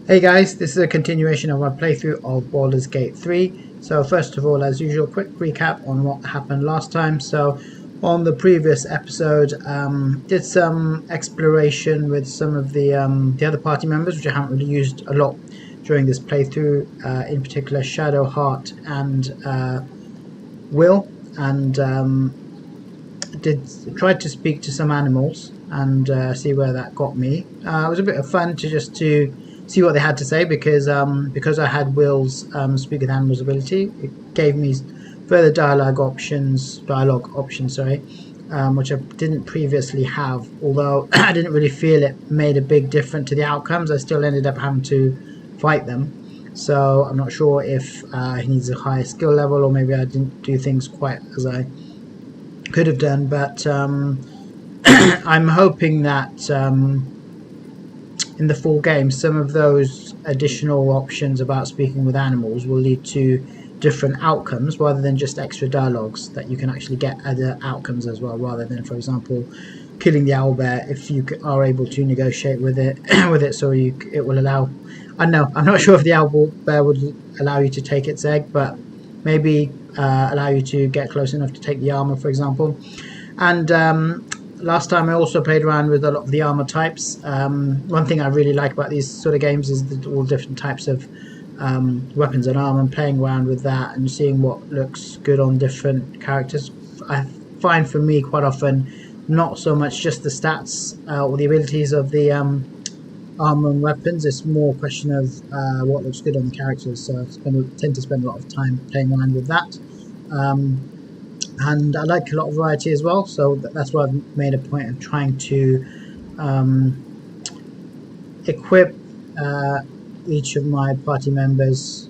Hey guys, this is a continuation of my playthrough of Baldur's Gate 3. So first of all, as usual, quick recap on what happened last time. So on the previous episode, did some exploration with some of the other party members, which I haven't really used a lot during this playthrough, in particular Shadowheart and Will, and tried to speak to some animals and see where that got me. It was a bit of fun to see what they had to say because I had Will's speak with animals ability. It gave me further dialogue options, sorry, which I didn't previously have. Although I didn't really feel it made a big difference to the outcomes, I still ended up having to fight them. So I'm not sure if he needs a higher skill level, or maybe I didn't do things quite as I could have done, but I'm hoping that in the full game some of those additional options about speaking with animals will lead to different outcomes rather than just extra dialogues, that you can actually get other outcomes as well, rather than, for example, killing the owlbear. If you are able to negotiate with it so it will allow, I don't know, I'm not sure if the owlbear would allow you to take its egg, but maybe allow you to get close enough to take the armor, for example. And last time I also played around with a lot of the armor types. One thing I really like about these sort of games is all different types of weapons and armor, and playing around with that and seeing what looks good on different characters. I find for me quite often not so much just the stats or the abilities of the armor and weapons. It's more a question of what looks good on the characters, so I tend to spend a lot of time playing around with that. And I like a lot of variety as well, so that's why I've made a point of trying to equip each of my party members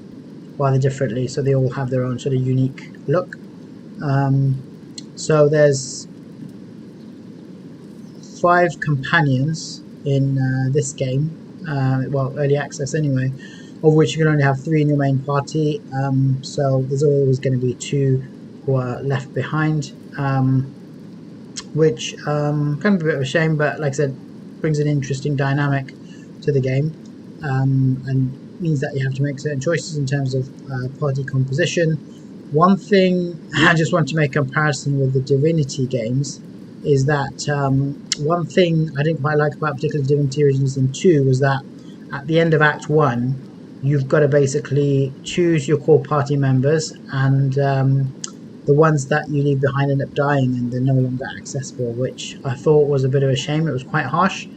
rather differently, so they all have their own sort of unique look. So there's 5 companions in this game, well, early access anyway, of which you can only have 3 in your main party, so there's always going to be 2 who are left behind, which can be a bit of a shame, but like I said, brings an interesting dynamic to the game, and means that you have to make certain choices in terms of party composition. One thing I just want to make a comparison with the Divinity games is that one thing I didn't quite like about particularly Divinity Originals and 2 was that at the end of Act 1 you've got to basically choose your core party members, and the ones that you leave behind end up dying and they're no longer accessible, which I thought was a bit of a shame. It was quite harsh.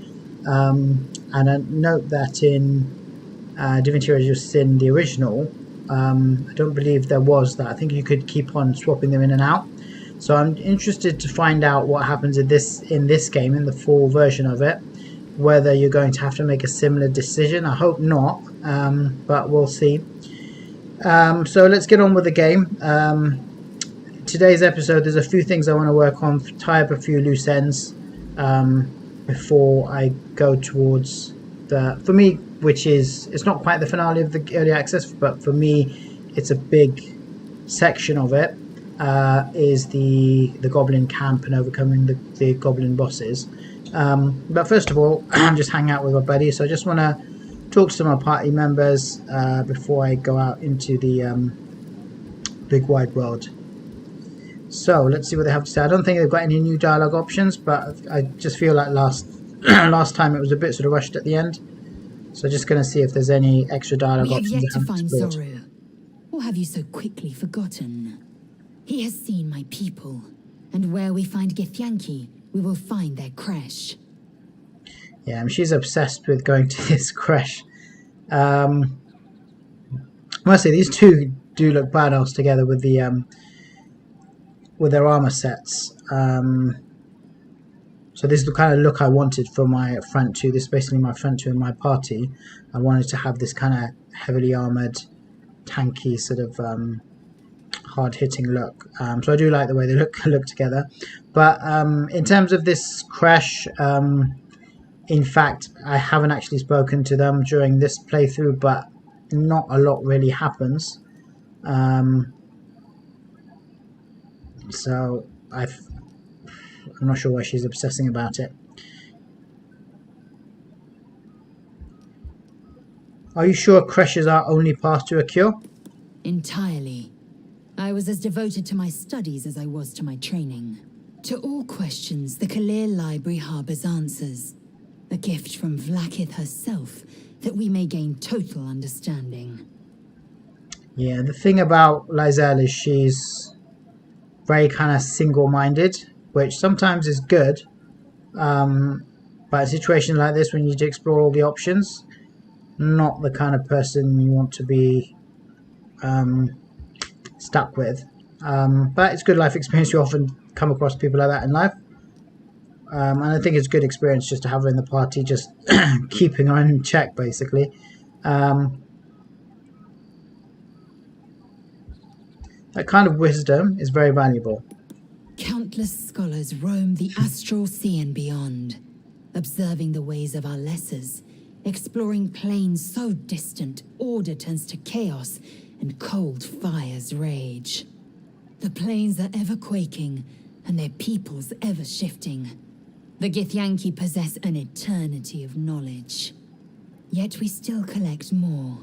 And I note that in Divinity Original Sin, the original, I don't believe there was that. I think you could keep on swapping them in and out. So I'm interested to find out what happens in this game, in the full version of it, whether you're going to have to make a similar decision. I hope not, but we'll see. So let's get on with the game. Today's episode, there's a few things I want to work on, tie up a few loose ends before I go towards for me, which is, it's not quite the finale of the early access, but for me it's a big section of it, is the goblin camp and overcoming the goblin bosses. But first of all, I'm just hanging out with my buddy, so I just want to talk to my party members before I go out into the big wide world. So let's see what they have to say. I don't think they've got any new dialogue options, but I just feel like last time it was a bit sort of rushed at the end. So just going to see if there's any extra dialogue options. We have yet to find Zoru. Or have you so quickly forgotten? He has seen my people, and where we find Githyanki, we will find their creche. Yeah, and she's obsessed with going to this creche. I must say, these two do look badass together with the with their armor sets. So this is the kind of look I wanted for my front two. This is basically my front two in my party. I wanted to have this kind of heavily armored, tanky sort of hard-hitting look. So I do like the way they look together. But in terms of this creche, in fact, I haven't actually spoken to them during this playthrough, but not a lot really happens. So I'm not sure why she's obsessing about it. Are you sure creches are only path to a cure? Entirely. I was as devoted to my studies as I was to my training. To all questions, the Kalir Library harbors answers. A gift from Vlaakith herself, that we may gain total understanding. Yeah, the thing about Lizelle is she's very kind of single-minded, which sometimes is good. But in situations like this, when you need to explore all the options, not the kind of person you want to be stuck with. But it's good life experience. You often come across people like that in life. And I think it's a good experience just to have her in the party, just keeping her in check, basically. That kind of wisdom is very valuable. Countless scholars roam the astral sea and beyond, observing the ways of our lessers, exploring planes so distant order turns to chaos and cold fires rage. The planes are ever quaking, and their peoples ever shifting. The Githyanki possess an eternity of knowledge. Yet we still collect more.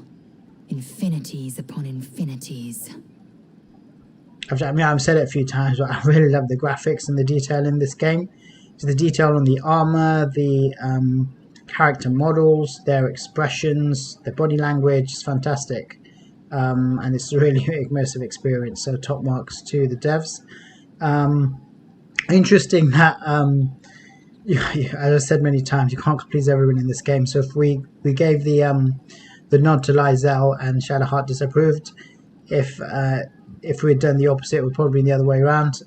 Infinities upon infinities. I've said it a few times, but I really love the graphics and the detail in this game. So the detail on the armor, the character models, their expressions, their body language is fantastic. And it's a really immersive experience, so top marks to the devs. Interesting that, as I said many times, you can't please everyone in this game. So if we gave the nod to Lizelle and Shadowheart disapproved, if we had done the opposite, it would probably be the other way around.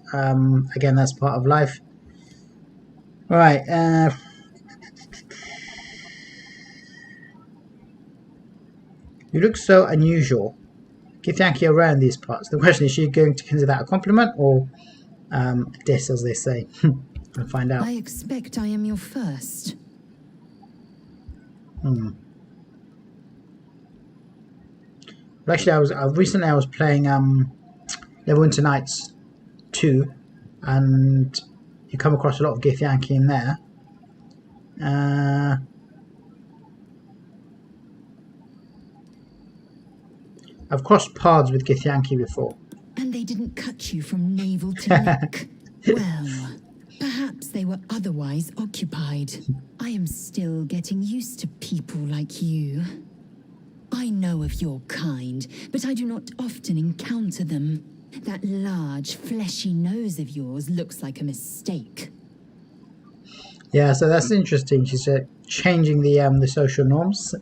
Again, that's part of life. Right. You look so unusual. Githyanki around these parts. The question is, she going to consider that a compliment or a diss, as they say? We'll find out. I expect I am your first. Well, actually, I was playing Neverwinter Nights 2, and you come across a lot of Githyanki in there. I've crossed paths with Githyanki before. And they didn't cut you from navel to neck. Well, perhaps they were otherwise occupied. I am still getting used to people like you. I know of your kind, but I do not often encounter them. That large, fleshy nose of yours looks like a mistake. Yeah, so that's interesting. She's changing the social norms.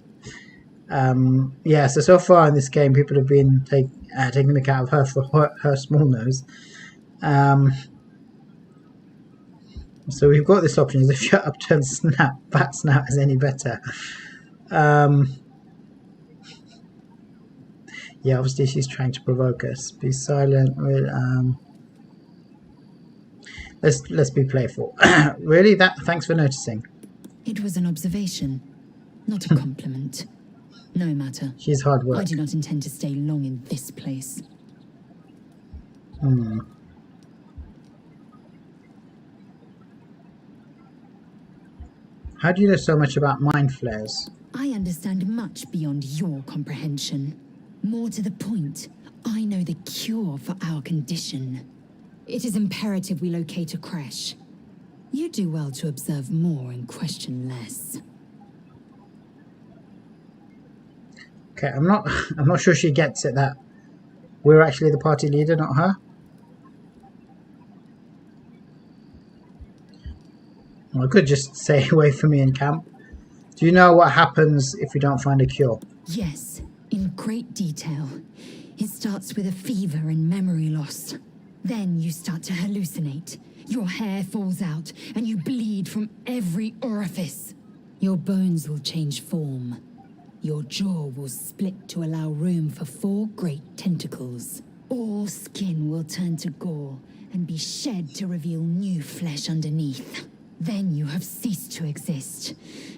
Yeah, so far in this game, people have been taking the mick out of her for her small nose. So we've got this option: is if your upturned bat snout is any better. Yeah, obviously she's trying to provoke us. Be silent. Let's be playful. Really? Thanks for noticing. It was an observation, not a compliment. No matter. She's hard work. I do not intend to stay long in this place. How do you know so much about mind flares? I understand much beyond your comprehension. More to the point, I know the cure for our condition. It is imperative we locate a creche. You do well to observe more and question less. Okay, I'm not sure she gets it that we're actually the party leader, not her. Well, I could just stay away from me in camp. Do you know what happens if we don't find a cure? Yes, in great detail. It starts with a fever and memory loss. Then you start to hallucinate. Your hair falls out, and you bleed from every orifice. Your bones will change form. Your jaw will split to allow room for 4 great tentacles. All skin will turn to gore and be shed to reveal new flesh underneath. Then you have ceased to exist,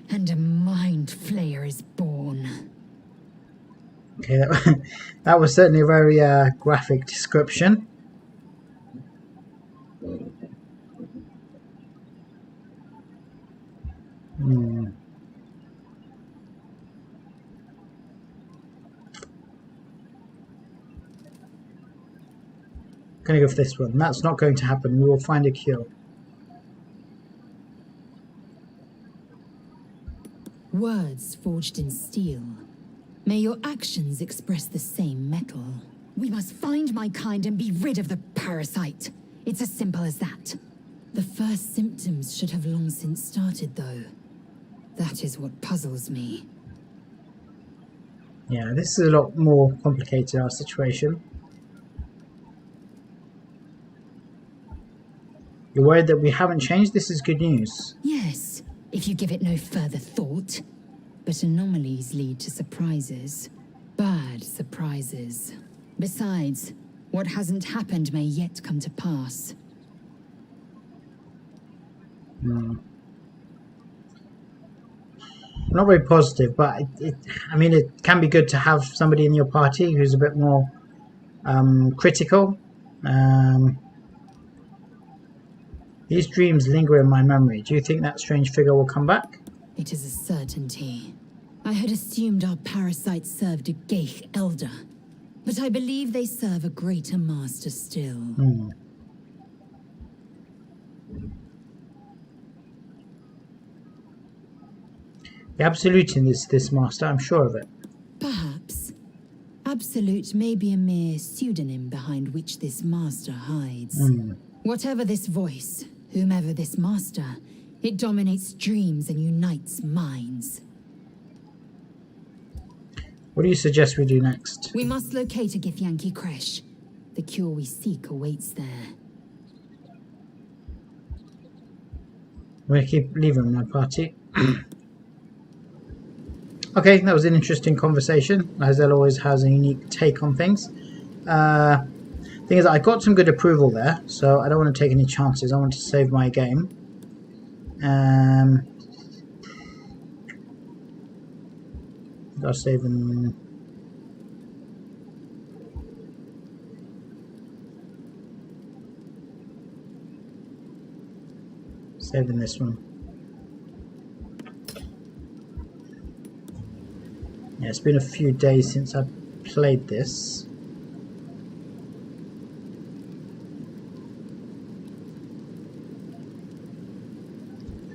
and a mind flayer is born. Okay, that was certainly a very graphic description. going to go for this one. That's not going to happen. We will find a cure. Words forged in steel. May your actions express the same metal. We must find my kind and be rid of the parasite. It's as simple as that. The first symptoms should have long since started, though. That is what puzzles me. Yeah, this is a lot more complicated, our situation. You're worried that we haven't changed? This is good news. Yes, if you give it no further thought. But anomalies lead to surprises. Bad surprises. Besides, what hasn't happened may yet come to pass. Not very positive, but I mean, it can be good to have somebody in your party who's a bit more critical. These dreams linger in my memory. Do you think that strange figure will come back? It is a certainty. I had assumed our parasites served a Geich elder, but I believe they serve a greater master still. The Absolute in this master, I'm sure of it. Perhaps. Absolute may be a mere pseudonym behind which this master hides. Whatever this voice, whomever this master, it dominates dreams and unites minds. What do you suggest we do next? We must locate a Githyanki creche. The cure we seek awaits there. I'm going to keep leaving my party. Okay, that was an interesting conversation. Lae'zel always has a unique take on things. Thing is, I got some good approval there, so I don't want to take any chances. I want to save my game. Gotta save them. Saving this one. Yeah, it's been a few days since I played this.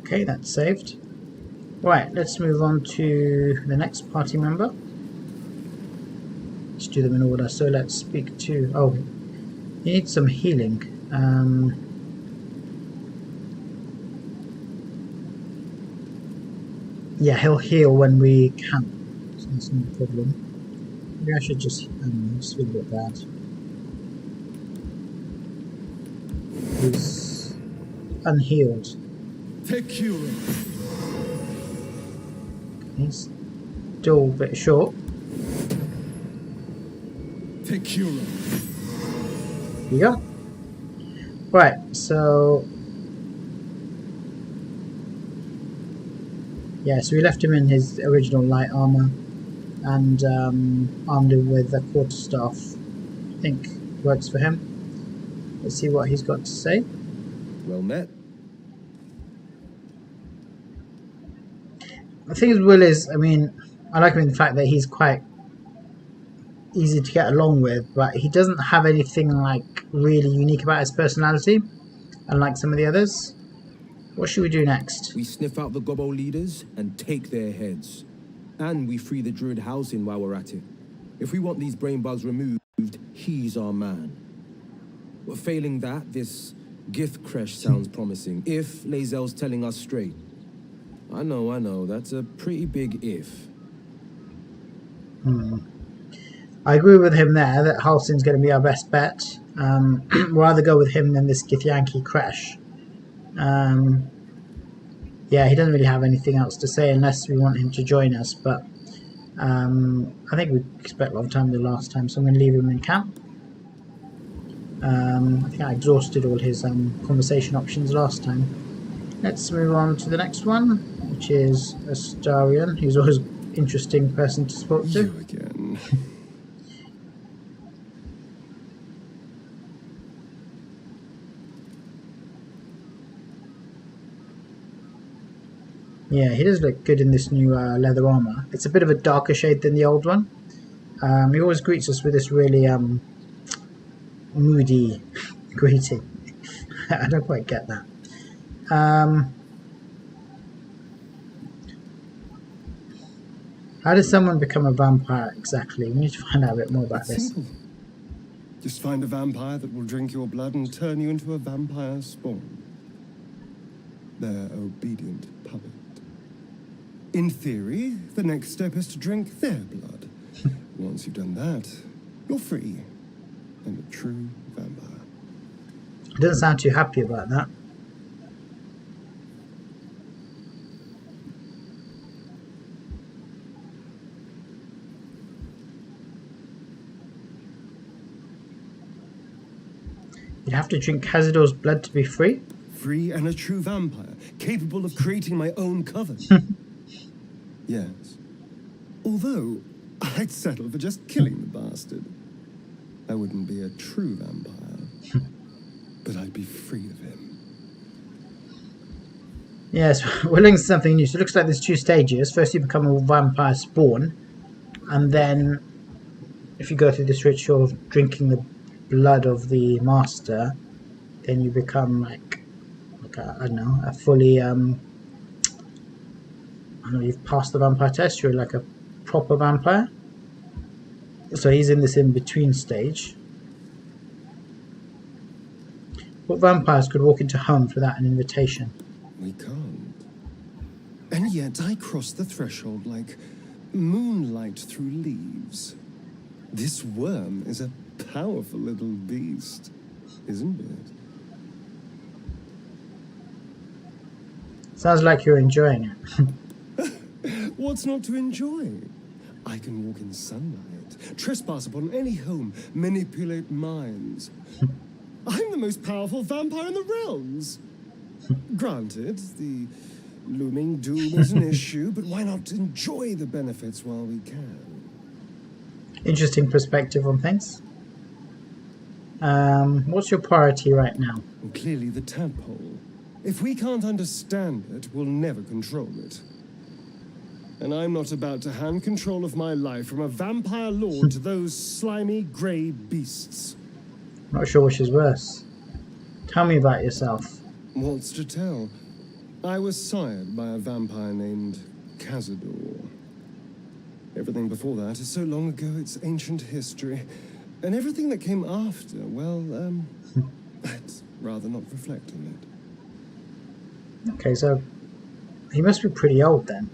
Okay, that's saved. Right, let's move on to the next party member. Let's do them in order. So let's speak to... Oh, he needs some healing. Yeah, he'll heal when we camp. So that's no problem. Maybe I should just feel a bit bad. He's unhealed. Tekura. He's still a bit short. Tekura. Here you go. Right, so... Yeah, so we left him in his original light armor and armed him with a quarterstaff. I think works for him. Let's see what he's got to say. Well met. The thing with Will is, I mean, I like him in the fact that he's quite easy to get along with, but he doesn't have anything like really unique about his personality, unlike some of the others. What should we do next? We sniff out the Gobbo leaders and take their heads. And we free the Druid housing while we're at it. If we want these brain bugs removed, he's our man. But failing that, this Gith creche sounds promising, if Lae'zel's telling us straight. I know, that's a pretty big if. I agree with him there that Halsin's going to be our best bet. Rather go with him than this Githyanki creche. Yeah, he doesn't really have anything else to say unless we want him to join us, but I think we spent a lot of time the last time, so I'm going to leave him in camp. I think I exhausted all his conversation options last time. Let's move on to the next one, which is Zhentarium, who's always an interesting person to talk to. You again. Yeah, he does look good in this new leather armor. It's a bit of a darker shade than the old one. He always greets us with this really moody greeting. I don't quite get that. How does someone become a vampire exactly? We need to find out a bit more about It's this. simple. Just find a vampire that will drink your blood and turn you into a vampire spawn. Their obedient puppet. In theory, the next step is to drink their blood. Once you've done that, you're free and a true vampire. Doesn't sound too happy about that. You'd have to drink Cazador's blood to be free? Free and a true vampire, capable of creating my own coven. Yes. Although, I'd settle for just killing the bastard. I wouldn't be a true vampire, but I'd be free of him. Yes, we're looking at something new. So it looks like there's 2 stages. First you become a vampire spawn, and then if you go through this ritual of drinking the blood of the master, then you become like a, I don't know, a fully I don't know, you've passed the vampire test, you're like a proper vampire. So he's in this in-between stage. What vampires could walk into homes without an invitation? We can't. And yet I cross the threshold like moonlight through leaves. This worm is a powerful little beast, isn't it? Sounds like you're enjoying it. What's not to enjoy? I can walk in sunlight, trespass upon any home, manipulate minds. I'm the most powerful vampire in the realms. Granted, the looming doom is an issue, but why not enjoy the benefits while we can? Interesting perspective on things. What's your priority right now? And clearly the tadpole. If we can't understand it, we'll never control it. And I'm not about to hand control of my life from a vampire lord to those slimy grey beasts. Not sure which is worse. Tell me about yourself. What's to tell? I was sired by a vampire named Cazador. Everything before that is so long ago it's ancient history. And everything that came after, well, I'd rather not reflect on it. Okay, so he must be pretty old then.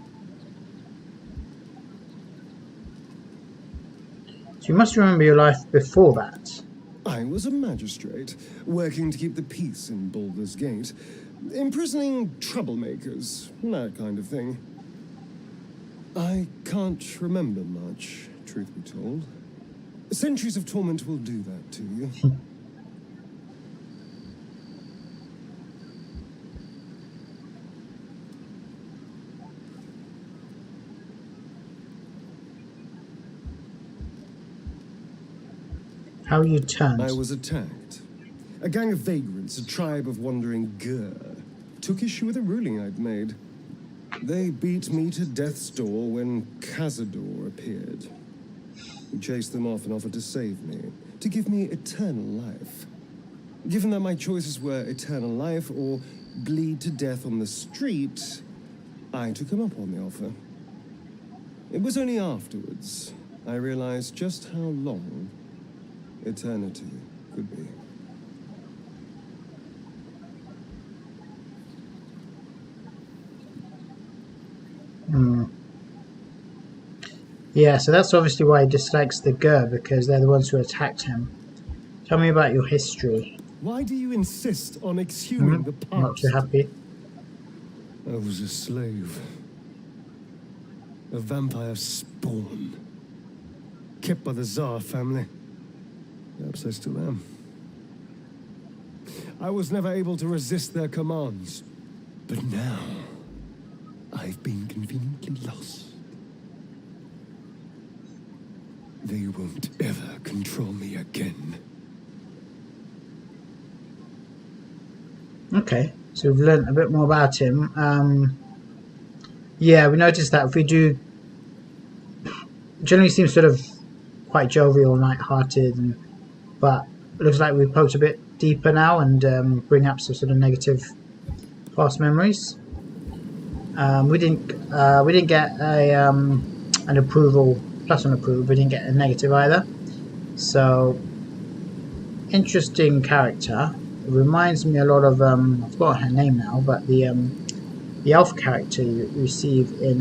So you must remember your life before that. I was a magistrate, working to keep the peace in Baldur's Gate, imprisoning troublemakers, that kind of thing. I can't remember much, truth be told. Centuries of torment will do that to you. How you turned? I was attacked. A gang of vagrants, a tribe of wandering Gur, took issue with a ruling I'd made. They beat me to death's door when Cazador appeared. He chased them off and offered to save me, to give me eternal life. Given that my choices were eternal life or bleed to death on the street, I took him up on the offer. It was only afterwards I realized just how long eternity could be. Yeah, so that's obviously why he dislikes the Gur, because they're the ones who attacked him. Tell me about your history. Why do you insist on exhuming the past? Not too happy. I was a slave. A vampire spawn. Kept by the Tsar family. Perhaps I still am. I was never able to resist their commands. But now, I've been conveniently lost. They won't ever control me again. Okay, so we've learnt a bit more about him. Yeah, we noticed that if we do... Generally seems sort of quite jovial, light-hearted, but it looks like we've poked a bit deeper now and bring up some sort of negative past memories. We didn't get a an approval plus an approval. We didn't get a negative either. So interesting character. It reminds me a lot of I've forgotten her name now, but the elf character you receive in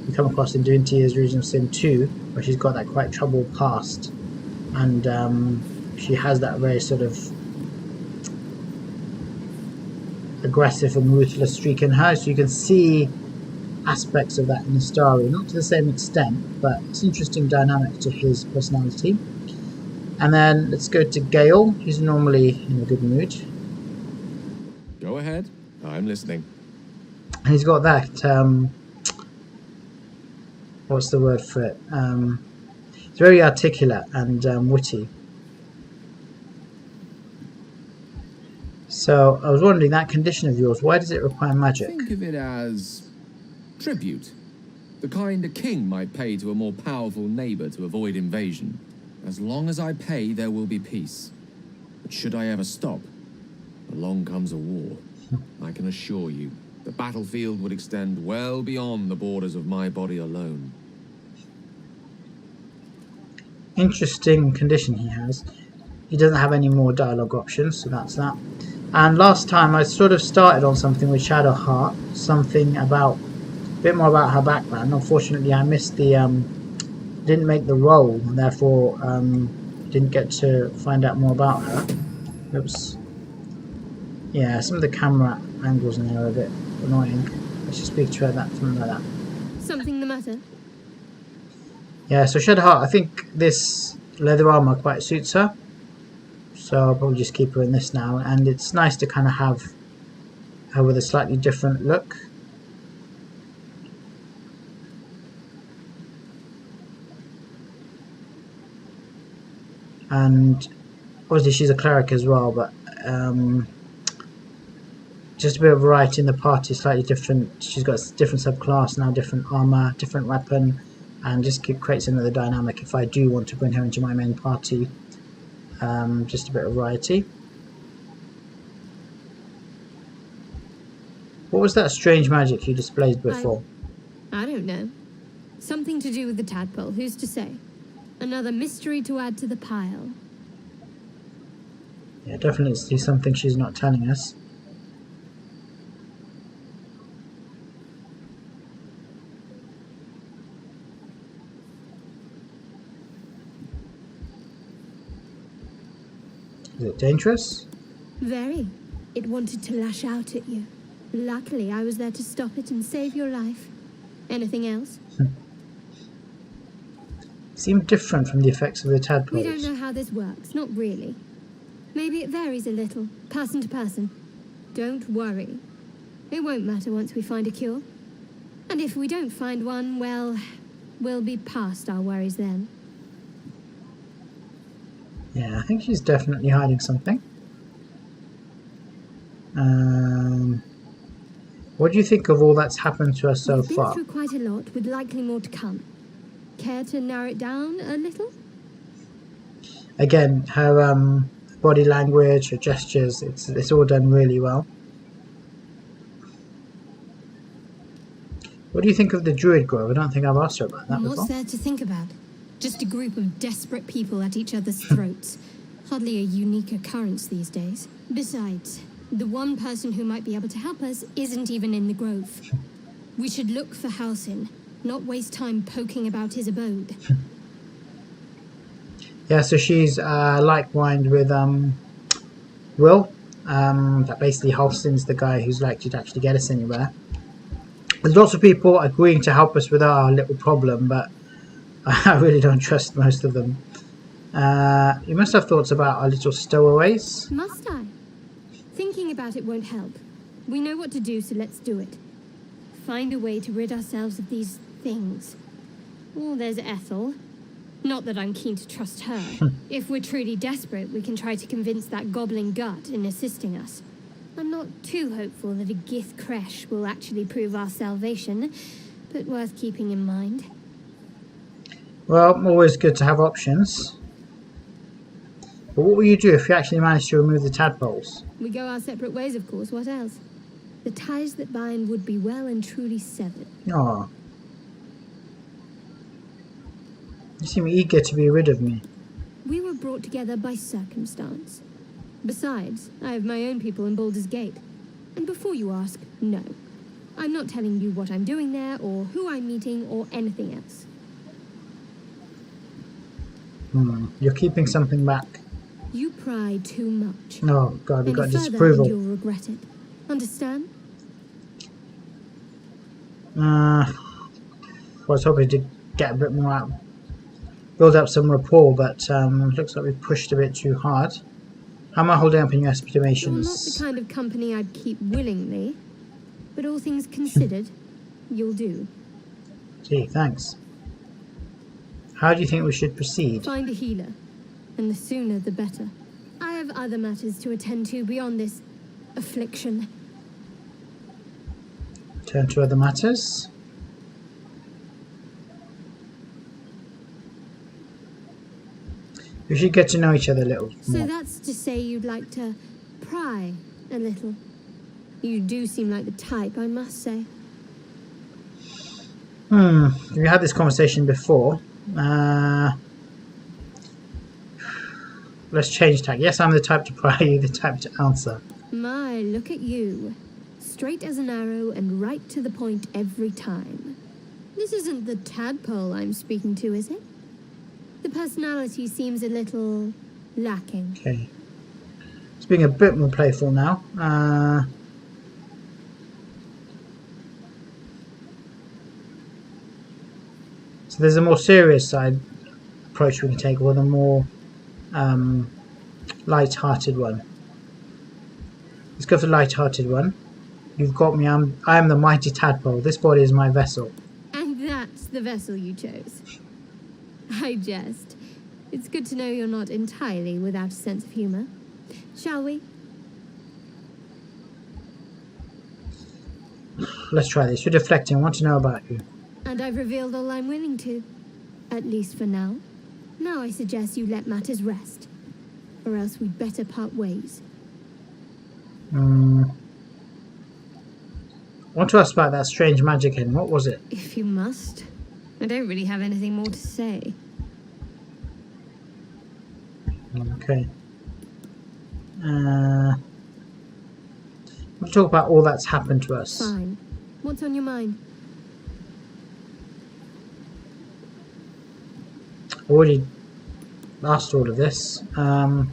you come across in Zhentarium's Region of Sin 2, where she's got that quite troubled past, and she has that very sort of aggressive and ruthless streak in her, so you can see aspects of that in the story, not to the same extent, but it's an interesting dynamic to his personality. And then let's go to Gale. He's normally in a good mood. Go ahead, I'm listening. And he's got that what's the word for it? It's very articulate and witty. So I was wondering, that condition of yours, why does it require magic? Think of it as tribute. The kind a king might pay to a more powerful neighbor to avoid invasion. As long as I pay, there will be peace. But should I ever stop, along comes a war. I can assure you, the battlefield would extend well beyond the borders of my body alone. Interesting condition he has. He doesn't have any more dialogue options, so that's that. And last time I sort of started on something with Shadowheart, something about a bit more about her background. Unfortunately, I missed the didn't make the roll, and therefore didn't get to find out more about her. Oops. Yeah, some of the camera angles in there are a bit annoying. Let's just speak to her that something like that. Something the matter? Yeah, so Shadowheart, I think this leather armor quite suits her. So I'll probably just keep her in this now, and it's nice to kind of have her with a slightly different look. And obviously she's a cleric as well, but just a bit of variety in the party, slightly different. She's got a different subclass now, different armor, different weapon, and just creates another dynamic if I do want to bring her into my main party. Just a bit of variety. What was that strange magic you displayed before? I don't know. Something to do with the tadpole, who's to say? Another mystery to add to the pile. Yeah, definitely see something she's not telling us. Is it dangerous? Very. It wanted to lash out at you. Luckily, I was there to stop it and save your life. Anything else? Seemed different from the effects of the tadpoles. We don't know how this works, not really. Maybe it varies a little, person to person. Don't worry. It won't matter once we find a cure. And if we don't find one, well, we'll be past our worries then. Yeah, I think she's definitely hiding something. What do you think of all that's happened to us so We've been far? through quite a lot, with likely more to come. Care to narrow it down a little? Again, her body language, her gestures, it's all done really well. What do you think of the Druid Grove? I don't think I've asked her about that before. What's there to think about? Just a group of desperate people at each other's throats. Hardly a unique occurrence these days. Besides, the one person who might be able to help us isn't even in the grove. We should look for Halsin, not waste time poking about his abode. Yeah, so she's like-minded with Will. That basically Halsin's the guy who's likely to actually get us anywhere. There's lots of people agreeing to help us with our little problem, but I really don't trust most of them. You must have thoughts about our little stowaways. Must I? Thinking about it won't help. We know what to do, so let's do it. Find a way to rid ourselves of these things. Oh, there's Ethel. Not that I'm keen to trust her. If we're truly desperate, we can try to convince that gobbling gut in assisting us. I'm not too hopeful that a Gith Kresh will actually prove our salvation, but worth keeping in mind. Well, always good to have options. But what will you do if you actually manage to remove the tadpoles? We go our separate ways, of course. What else? The ties that bind would be well and truly severed. Oh. You seem eager to be rid of me. We were brought together by circumstance. Besides, I have my own people in Baldur's Gate. And before you ask, no. I'm not telling you what I'm doing there, or who I'm meeting, or anything else. You're keeping something back. You pry too much. Oh, God, we've got Any further disapproval. and you'll regret it. Understand? I was hoping to get a bit more out. Build up some rapport, but looks like we've pushed a bit too hard. How am I holding up in your You're not the estimations? kind of company I'd keep willingly. But all things considered, you'll do. Gee, thanks. How do you think we should proceed? Find a healer. And the sooner the better. I have other matters to attend to beyond this affliction. Turn to other matters. We should get to know each other a little So more. that's to say you'd like to pry a little. You do seem like the type, I must say. We had this conversation before. Let's change tack. Yes, I'm the type to pry, you the type to answer. My, look at you. Straight as an arrow and right to the point every time. This isn't the tadpole I'm speaking to, is it? The personality seems a little lacking. Okay. It's being a bit more playful now. So there's a more serious side approach we can take, or the more light-hearted one. Let's go for the light-hearted one. You've got me. I am the mighty tadpole. This body is my vessel. And that's the vessel you chose. I jest. It's good to know you're not entirely without a sense of humor. Shall we? Let's try this. You're deflecting. I want to know about you. And I've revealed all I'm willing to. At least for now. Now I suggest you let matters rest. Or else we'd better part ways. I want to ask about that strange magic hen. What was it? If you must. I don't really have anything more to say. Okay. We'll talk about all that's happened to us. Fine. What's on your mind? Already asked all of this. I'm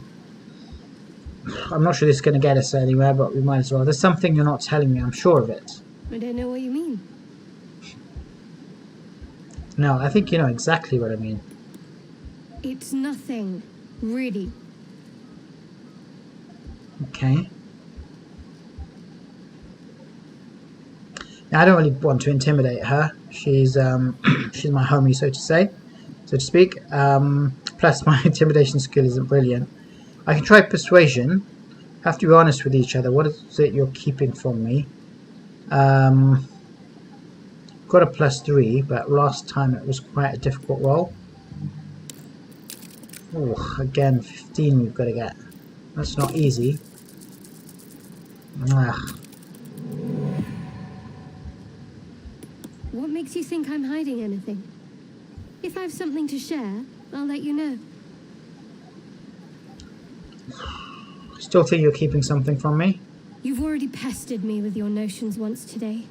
not sure this is going to get us anywhere, but we might as well. There's something you're not telling me. I'm sure of it. I don't know what you mean. No, I think you know exactly what I mean. It's nothing. Really. Okay. Now, I don't really want to intimidate her. She's she's my homie, so to speak. Plus, my intimidation skill isn't brilliant. I can try persuasion. Have to be honest with each other. What is it you're keeping from me? Got a +3, but last time it was quite a difficult roll. Oh, again, 15 we've got to get. That's not easy. What makes you think I'm hiding anything? If I have something to share, I'll let you know. Still think you're keeping something from me? You've already pestered me with your notions once today.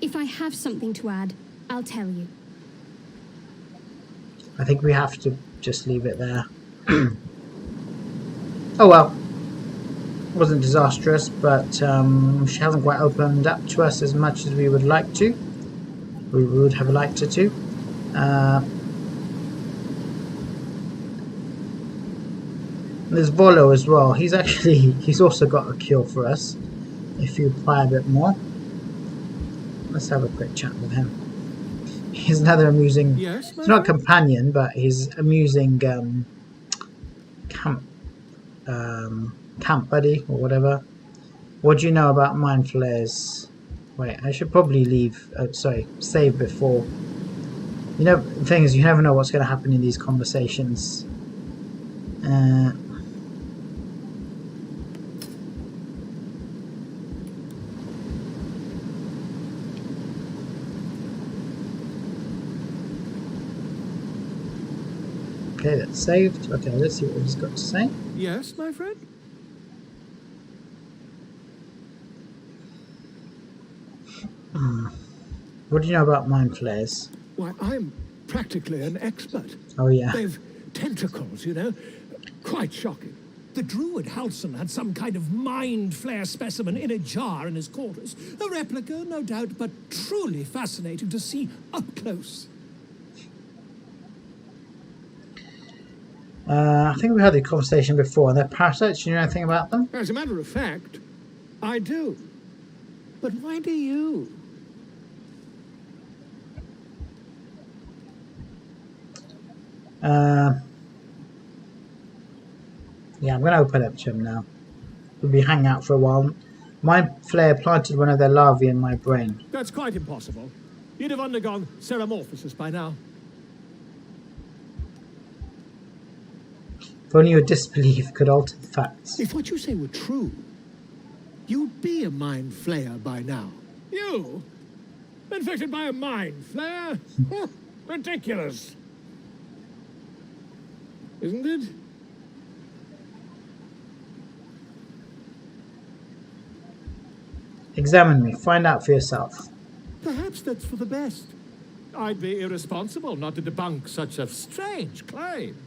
If I have something to add, I'll tell you. I think we have to just leave it there. Oh well. Wasn't disastrous, but she hasn't quite opened up to us as much as we would like to. We would have liked her to. There's Volo as well. He's also got a cure for us. If you apply a bit more. Let's have a quick chat with him. He's another amusing. Yes, He's not a companion, but he's amusing camp buddy or whatever. What do you know about mind flayers? Wait, I should probably leave. Sorry, save before. You know, the thing is, you never know what's going to happen in these conversations. Okay, that's saved. Okay, let's see what he's got to say. Yes, my friend? What do you know about mind flayers? Why, I'm practically an expert. Oh yeah. They've tentacles, you know? Quite shocking. The druid Halson had some kind of mind flare specimen in a jar in his quarters. A replica, no doubt, but truly fascinating to see up close. I think we had the conversation before. They're parasites. Do you know anything about them? As a matter of fact, I do. But why do you? Yeah, I'm going to open up to him now. We'll be hanging out for a while. Mind flare planted one of their larvae in my brain. That's quite impossible. You'd have undergone ceramorphosis by now. If only your disbelief could alter the facts. If what you say were true, you'd be a mind flayer by now. You? Infected by a mind flare? Ridiculous. Isn't it? Examine me. Find out for yourself. Perhaps that's for the best. I'd be irresponsible not to debunk such a strange claim.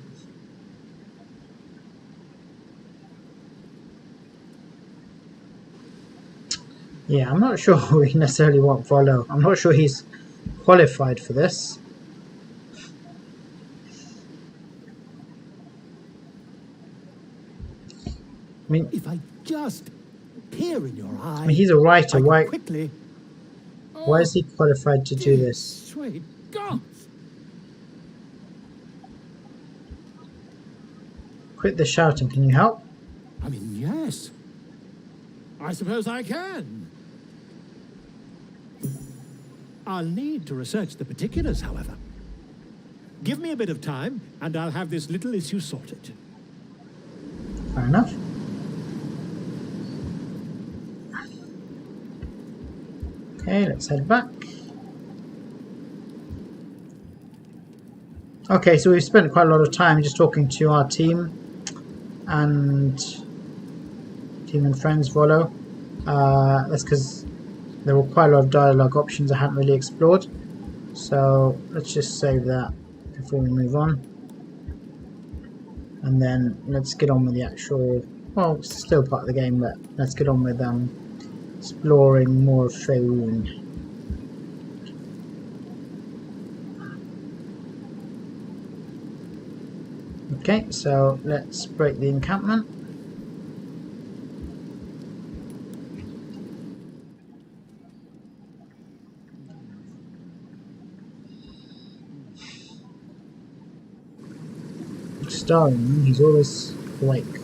Yeah, I'm not sure we necessarily want Volo. I'm not sure he's qualified for this. I mean, If I just peer in your eye, I mean he's a writer. I can Why quickly... why is he qualified to do this? Sweet God! Quit the shouting. Can you help? I mean, yes. I suppose I can. I'll need to research the particulars, however. Give me a bit of time, and I'll have this little issue sorted. Fair enough. Okay, let's head back. Okay, so we've spent quite a lot of time just talking to our team and friends, Volo. That's because there were quite a lot of dialogue options I hadn't really explored. So let's just save that before we move on. And then let's get on with the actual, well, it's still part of the game, but let's get on with exploring more of Faerun. Okay, so let's break the encampment. Starring, he's always awake. I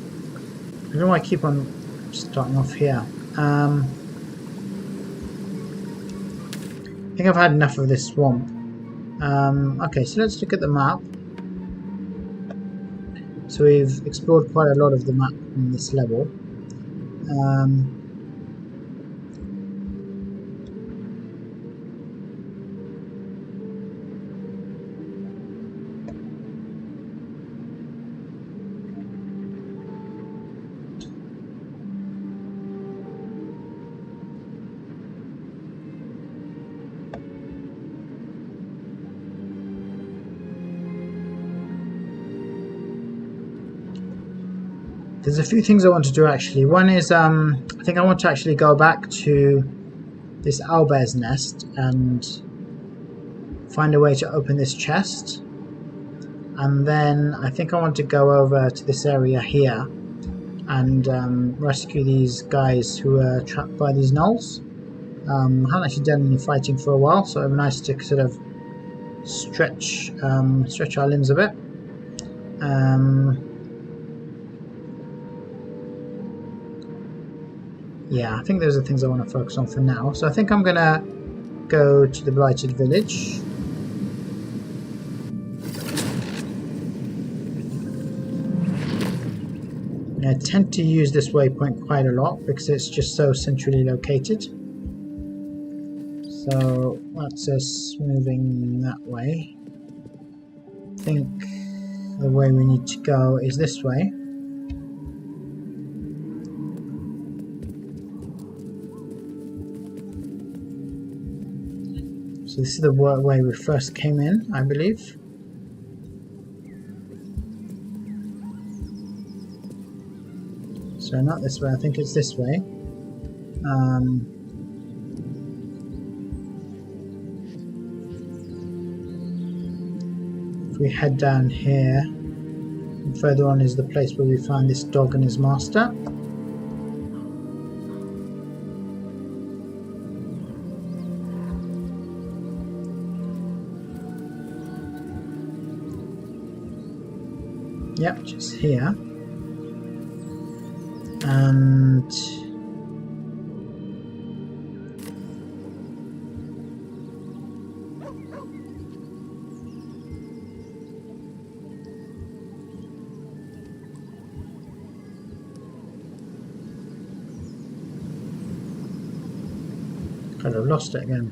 don't know why I keep on starting off here. I think I've had enough of this swamp. Okay, so let's look at the map. So we've explored quite a lot of the map in this level. There's a few things I want to do actually. One is I think I want to actually go back to this owlbear's nest and find a way to open this chest. And then I think I want to go over to this area here and rescue these guys who are trapped by these gnolls. I haven't actually done any fighting for a while, so it'd be nice to sort of stretch our limbs a bit. Yeah, I think those are the things I want to focus on for now. So I think I'm going to go to the Blighted Village. And I tend to use this waypoint quite a lot because it's just so centrally located. So that's us moving that way. I think The way we need to go is this way. So this is the way we first came in, I believe. So not this way, I think it's this way. If we head down here, and further on is the place where we find this dog and his master. Yep, just here. And kind of lost it again.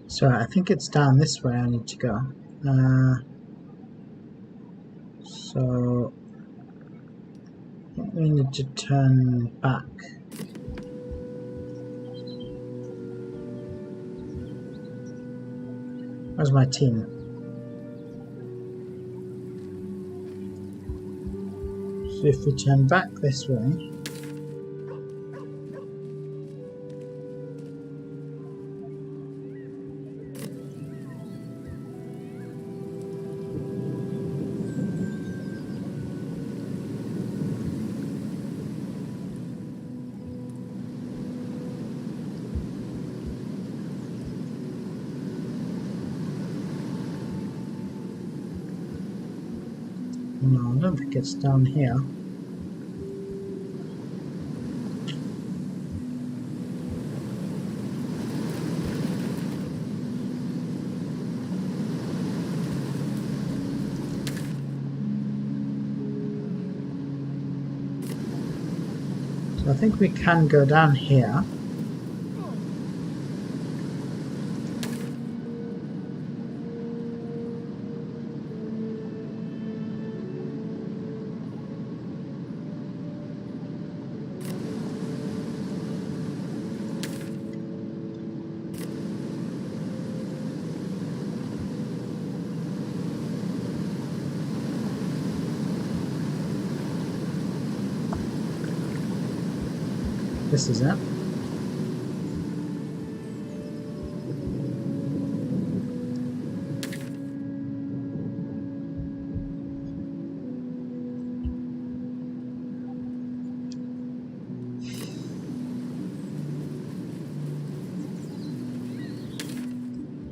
So I think it's down this way I need to go. So I think we need to turn back. Where's my team? So if we turn back this way, no, I don't think it's down here. So I think we can go down here. This is it.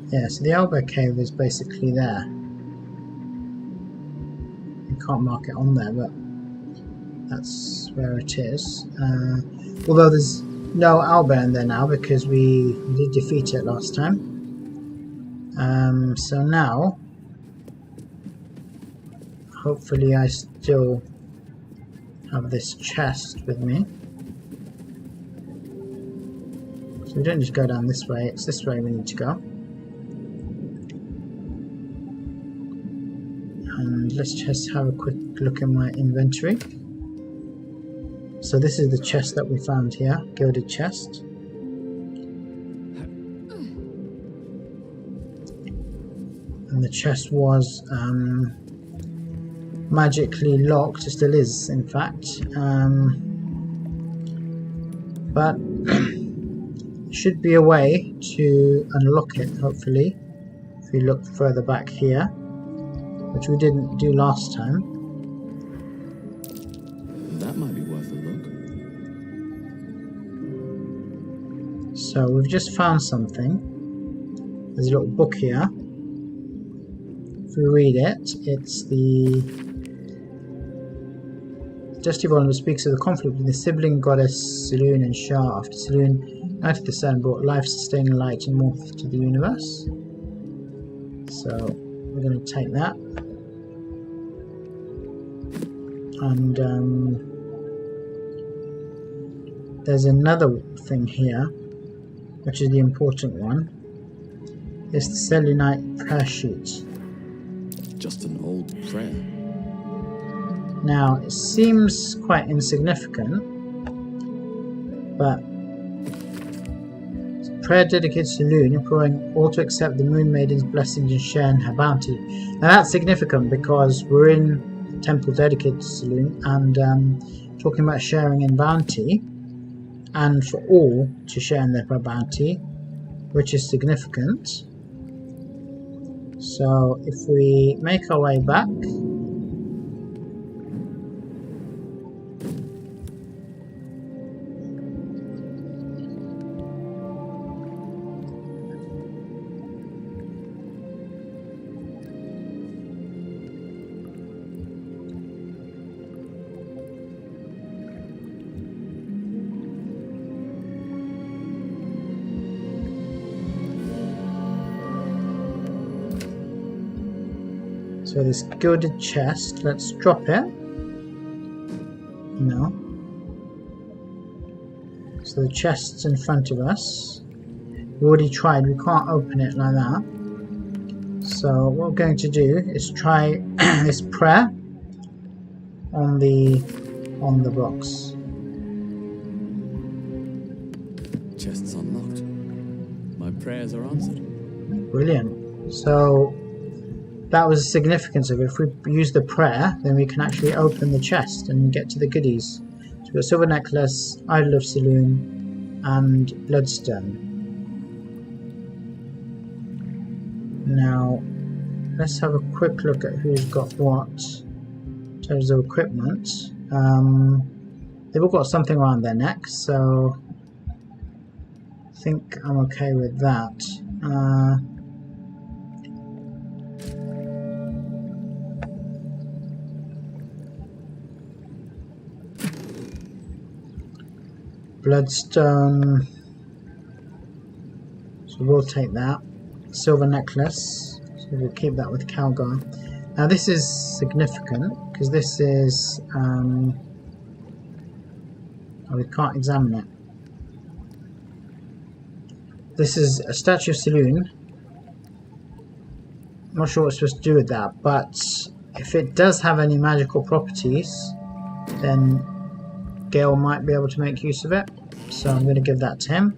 Yeah, so the elbow cave is basically there. You can't mark it on there, but that's where it is. Although there's no owlbear in there now because we did defeat it last time. So now, hopefully I still have this chest with me. So we don't just go down this way, it's this way we need to go. And let's just have a quick look in my inventory. So this is the chest that we found here, gilded chest. And the chest was magically locked. It still is, in fact. But should be a way to unlock it, hopefully. If we look further back here, which we didn't do last time. That might be worth a look. So we've just found something. There's a little book here. If we read it, it's the Dusty Volume speaks of the conflict between the sibling goddess Selûne and Shah after Selûne united the sun, brought life-sustaining light and warmth to the universe. So we're going to take that. And there's another thing here, which is the important one. It's the Selenite prayer sheet. Just an old prayer. Now, it seems quite insignificant, but it's a prayer dedicated to Selûne, imploring all to accept the Moon Maiden's blessings and share in her bounty. Now, that's significant because we're in a temple dedicated to Selûne and talking about sharing in bounty, and for all to share in their bounty, which is significant. So, if we make our way back, so this gilded chest, let's drop it. No. So the chest's in front of us. We already tried, we can't open it like that. So what we're going to do is try this prayer on the box. Chest's unlocked. My prayers are answered. Brilliant. So that was the significance of it. If we use the prayer, then we can actually open the chest and get to the goodies. So we've got silver necklace, idol of Selûne, and bloodstone. Now, let's have a quick look at who's got what in terms of equipment. They've all got something around their necks, so I think I'm okay with that. Bloodstone, so we'll take that. Silver necklace, so we'll keep that with Calgar. Now this is significant because this is oh, we can't examine it. This is a statue of Selûne. I'm not sure what it's supposed to do with that, but if it does have any magical properties, then Gale might be able to make use of it, so I'm going to give that to him.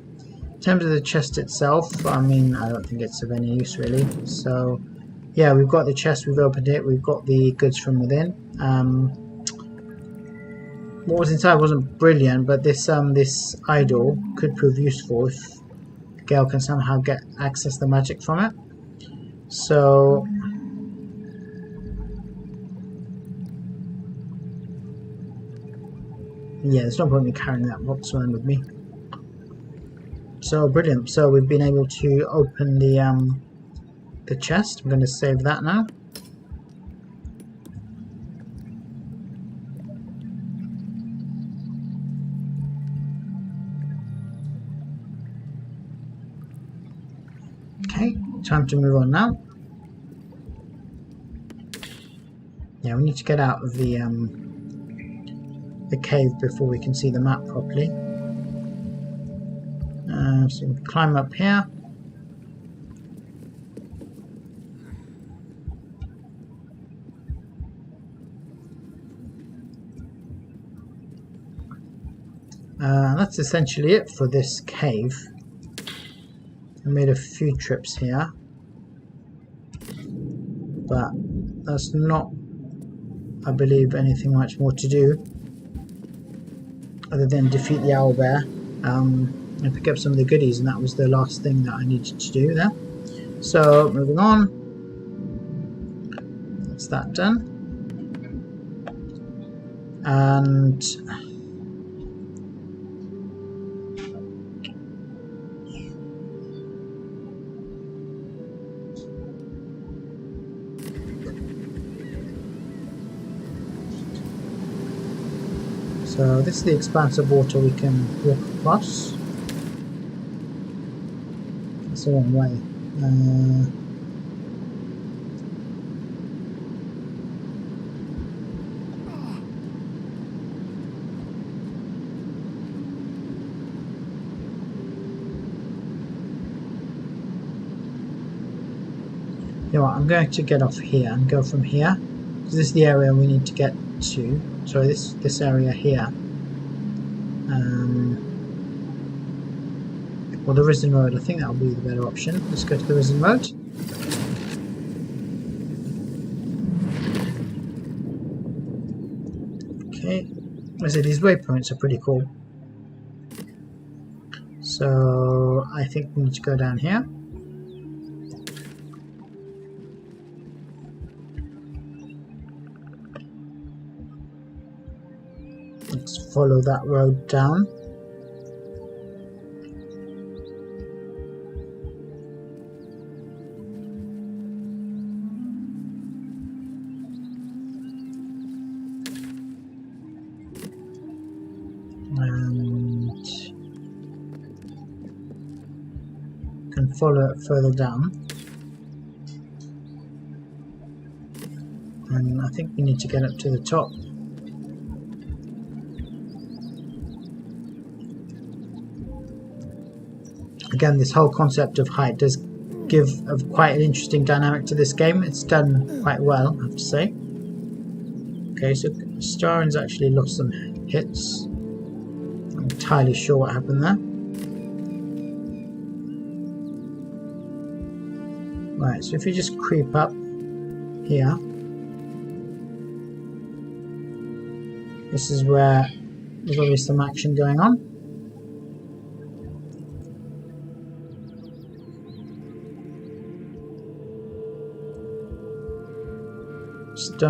In terms of the chest itself, I mean, I don't think it's of any use really. So yeah, we've got the chest, we've opened it, we've got the goods from within. What was inside wasn't brilliant, but this idol could prove useful if Gale can somehow access the magic from it. So yeah, there's no point in me carrying that box around with me. So brilliant. So we've been able to open the chest. I'm going to save that now. Okay, time to move on now. Yeah, we need to get out of the cave before we can see the map properly. So we climb up here. That's essentially it for this cave. I made a few trips here. but that's not, I believe, anything much more to do other than defeat the owlbear and pick up some of the goodies, and that was the last thing that I needed to do there. So moving on, that's that done. And so this is the expanse of water we can walk across. It's a long way. You know what, I'm going to get off here and go from here, because this is the area we need to get to. Sorry, this area here. Or the Risen Road. I think that will be the better option. Let's go to the Risen Road. Okay. I say these waypoints are pretty cool. So I think we need to go down here. Let's follow that road down. And can follow it further down. And I think we need to get up to the top. Again, this whole concept of height does give quite an interesting dynamic to this game. It's done quite well, I have to say. Okay, so Starin's actually lost some hits. I'm not entirely sure what happened there. Right, so if you just creep up here, this is where there's obviously some action going on.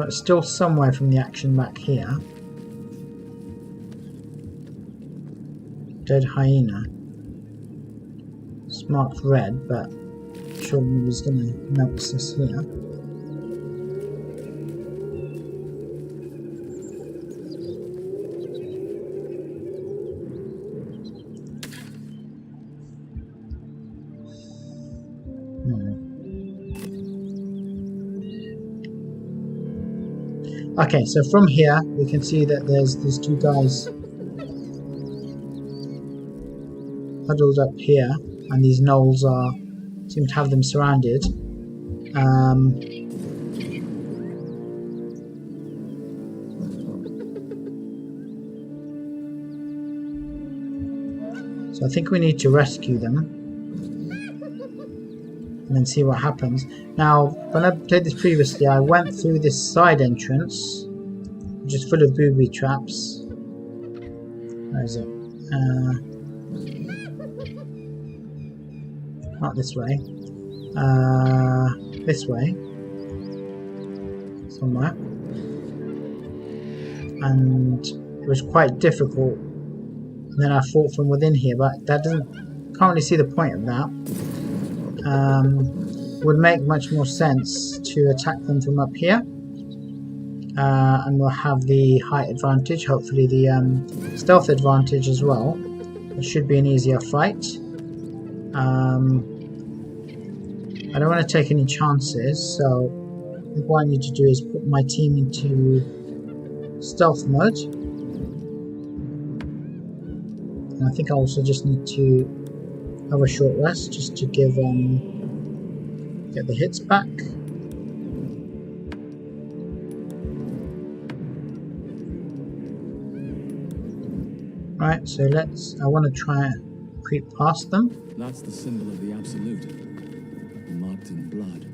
Still some way from the action back here. Dead hyena. It's marked red, but I'm sure nobody's going to notice this here. Okay, so from here we can see that there's these two guys huddled up here, and these gnolls seem to have them surrounded. So I think we need to rescue them and then see what happens. Now, when I played this previously, I went through this side entrance, which is full of booby traps. Where is it? Not this way. This way. Somewhere. And it was quite difficult. And then I fought from within here, but that can't really see the point of that. Would make much more sense to attack them from up here, and we'll have the height advantage, hopefully the stealth advantage as well. It should be an easier fight. I don't want to take any chances, so what I need to do is put my team into stealth mode, and I think I also just need to have a short rest just to give get the hits back. Right, so I want to try and creep past them. That's the symbol of the Absolute, marked in blood.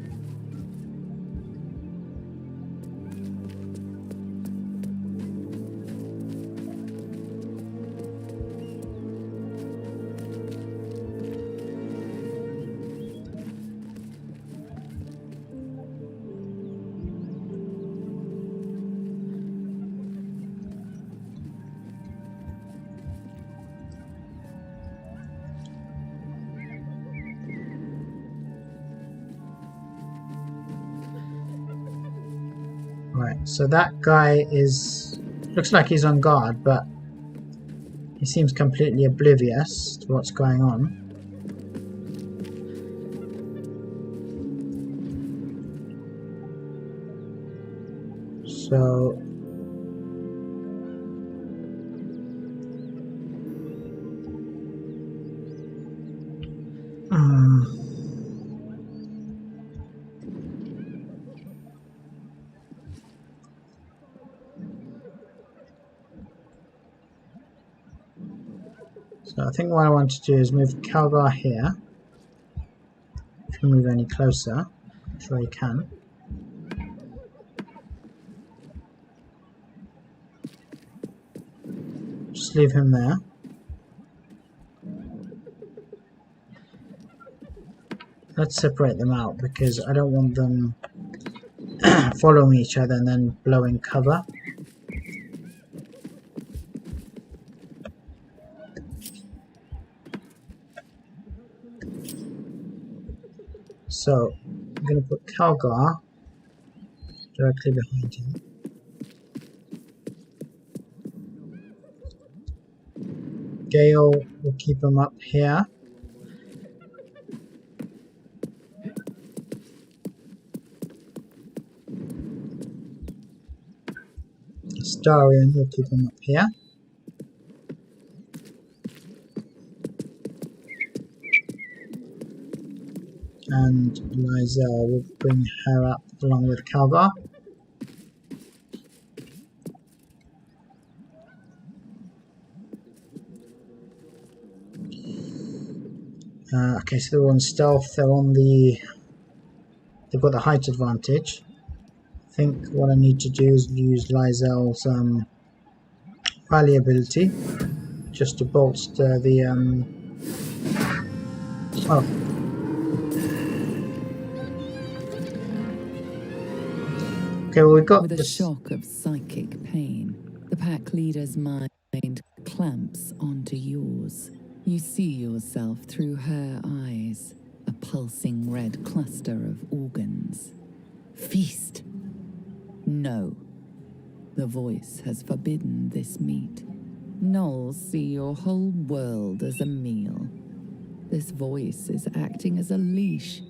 Right, so that guy looks like he's on guard, but he seems completely oblivious to what's going on. So so I think what I want to do is move Calgar here. If you move any closer, I'm sure you can. Just leave him there. Let's separate them out because I don't want them following each other and then blowing cover. So I'm going to put Calgar directly behind him. Gale will keep him up here. Zhentarium will keep him up here. And Lysel will bring her up along with Calgar. Okay, so they're on stealth, they've got the height advantage. I think what I need to do is use Lysel's rally ability just to bolster the oh. Okay, well, we've got with a shock of psychic pain, the pack leader's mind clamps onto yours. You see yourself through her eyes, a pulsing red cluster of organs. Feast. No. The voice has forbidden this meat. Gnolls see your whole world as a meal. This voice is acting as a leash,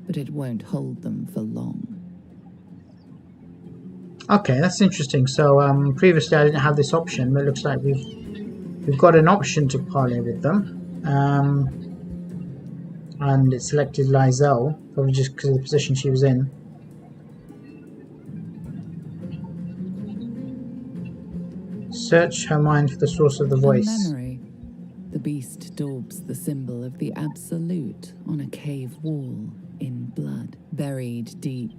but it won't hold them for long. Okay, that's interesting. So previously I didn't have this option, but it looks like we've got an option to parley with them. And it selected Lysel, probably just because of the position she was in. Search her mind for the source of the voice. A memory. The beast daubs the symbol of the Absolute on a cave wall in blood. Buried deep,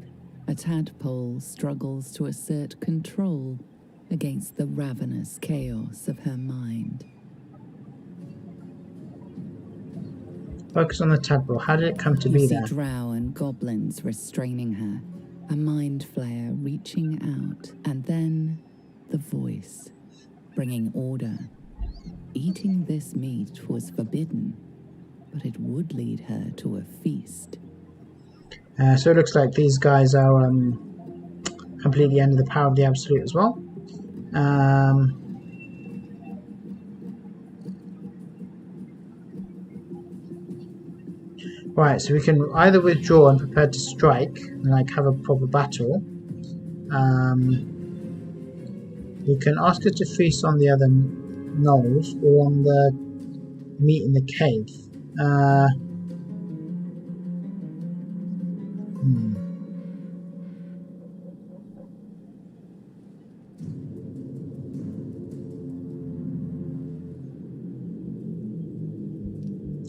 a tadpole struggles to assert control against the ravenous chaos of her mind. Focus on the tadpole. How did it come to be there? You see drow and goblins restraining her, a mind flare reaching out, and then the voice, bringing order. Eating this meat was forbidden, but it would lead her to a feast. So it looks like these guys are completely under the power of the Absolute as well. Right, so we can either withdraw and prepare to strike and like have a proper battle. We can ask her to feast on the other gnolls or on the meat in the cave.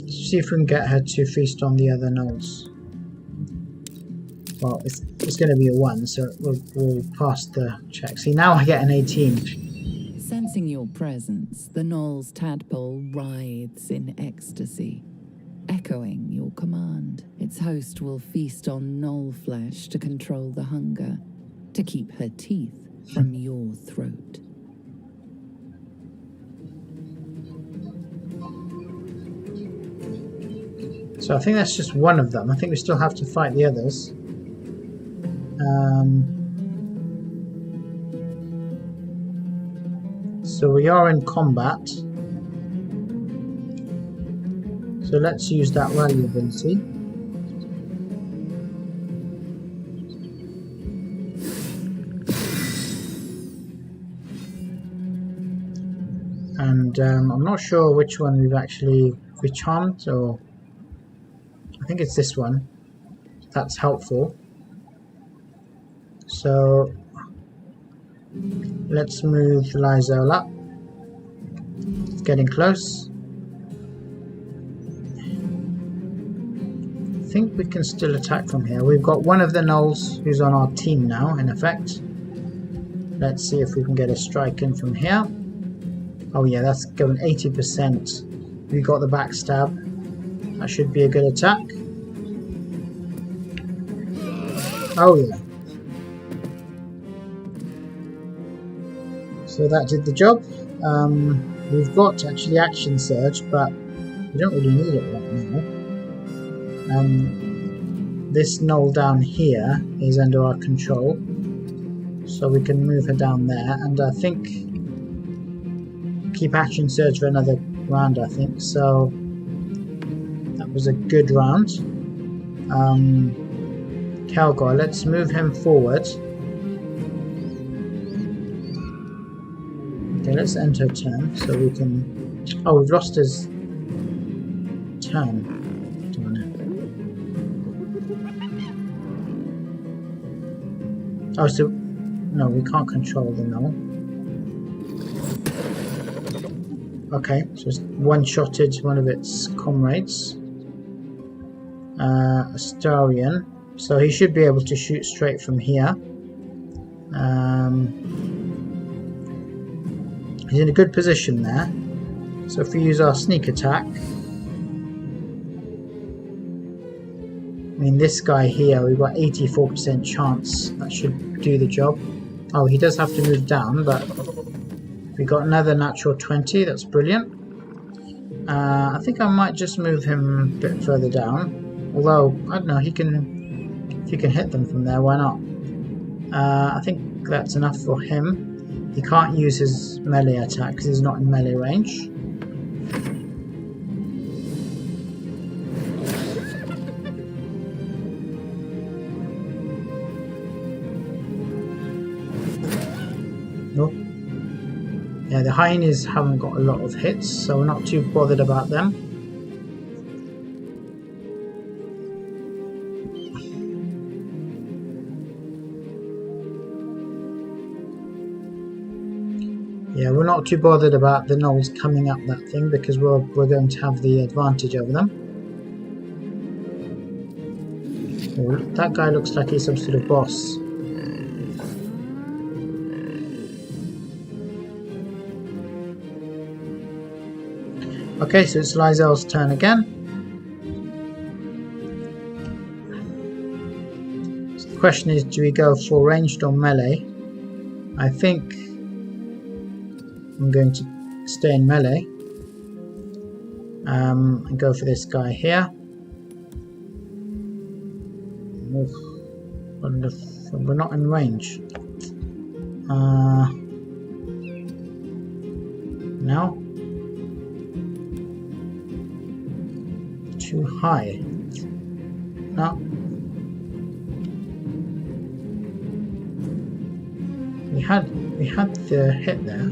See if we can get her to feast on the other gnolls. Well, it's going to be a 1, so we'll pass the check. See, now I get an 18. Sensing your presence, the gnoll's tadpole writhes in ecstasy, echoing your command. Its host will feast on gnoll flesh to control the hunger, to keep her teeth from your throat. So I think that's just one of them. I think we still have to fight the others. So we are in combat. So let's use that rally ability. And I'm not sure which one we've actually charmed, or I think it's this one. That's helpful. So let's move Lysol up. It's getting close. I think we can still attack from here. We've got one of the gnolls who's on our team now, in effect. Let's see if we can get a strike in from here. Oh yeah, that's going 80%. We got the backstab. That should be a good attack. Oh yeah. So that did the job. We've got actually action surge, but we don't really need it right now. This gnoll down here is under our control, so we can move her down there, and I think keep action surge for another round, I think. So that was a good round. Calgar, let's move him forward. Okay, let's enter turn so we can... Oh, we've lost his turn. Oh, so... No, we can't control the gnoll. Okay, so it's one-shotted one of its comrades. Astarian. So he should be able to shoot straight from here. He's in a good position there. So if we use our sneak attack... I mean, this guy here, we've got 84% chance. That should do the job. Oh, he does have to move down, but we got another natural 20. That's brilliant. I think I might just move him a bit further down. Although, I don't know, he can... If he can hit them from there, why not? I think that's enough for him. He can't use his melee attack because he's not in melee range. Nope. Yeah, the hyenas haven't got a lot of hits, so we're not too bothered about them. Yeah, we're not too bothered about the gnolls coming up that thing because we're going to have the advantage over them. Oh, that guy looks like he's some sort of boss. Okay, so it's Lysel's turn again. So the question is, do we go for ranged or melee? I think I'm going to stay in melee and go for this guy here. Oof. We're not in range. No? Too high. No. We had the hit there.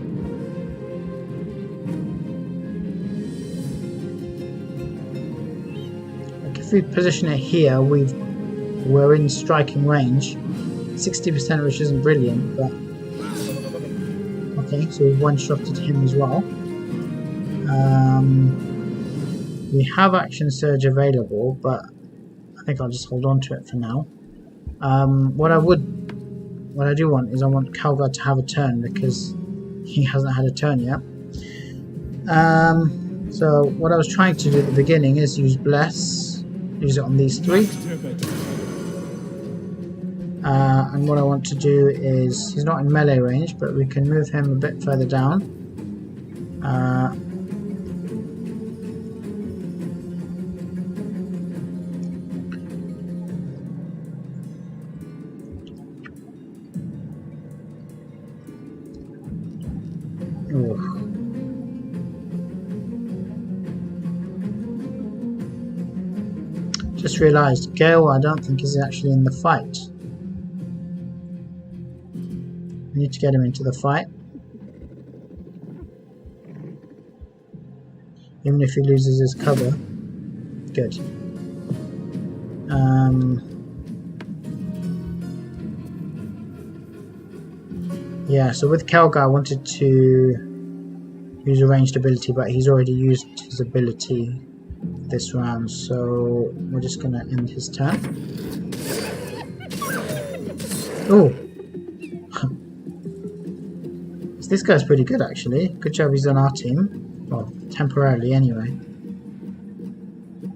If we position it here, we're in striking range. 60%, which isn't brilliant, but okay. So we've one-shotted him as well. We have action surge available, but I think I'll just hold on to it for now. What I do want is I want Calgar to have a turn because he hasn't had a turn yet. So what I was trying to do at the beginning is use Bless. Use it on these three. And what I want to do is, he's not in melee range, but we can move him a bit further down. Ooh. just realised Gale, I don't think is actually in the fight. We need to get him into the fight. Even if he loses his cover. Good. Yeah, so with Kelgar I wanted to use a ranged ability, but he's already used his ability this round, so we're just going to end his turn. Oh! This guy's pretty good actually. Good job he's on our team. Well, temporarily anyway.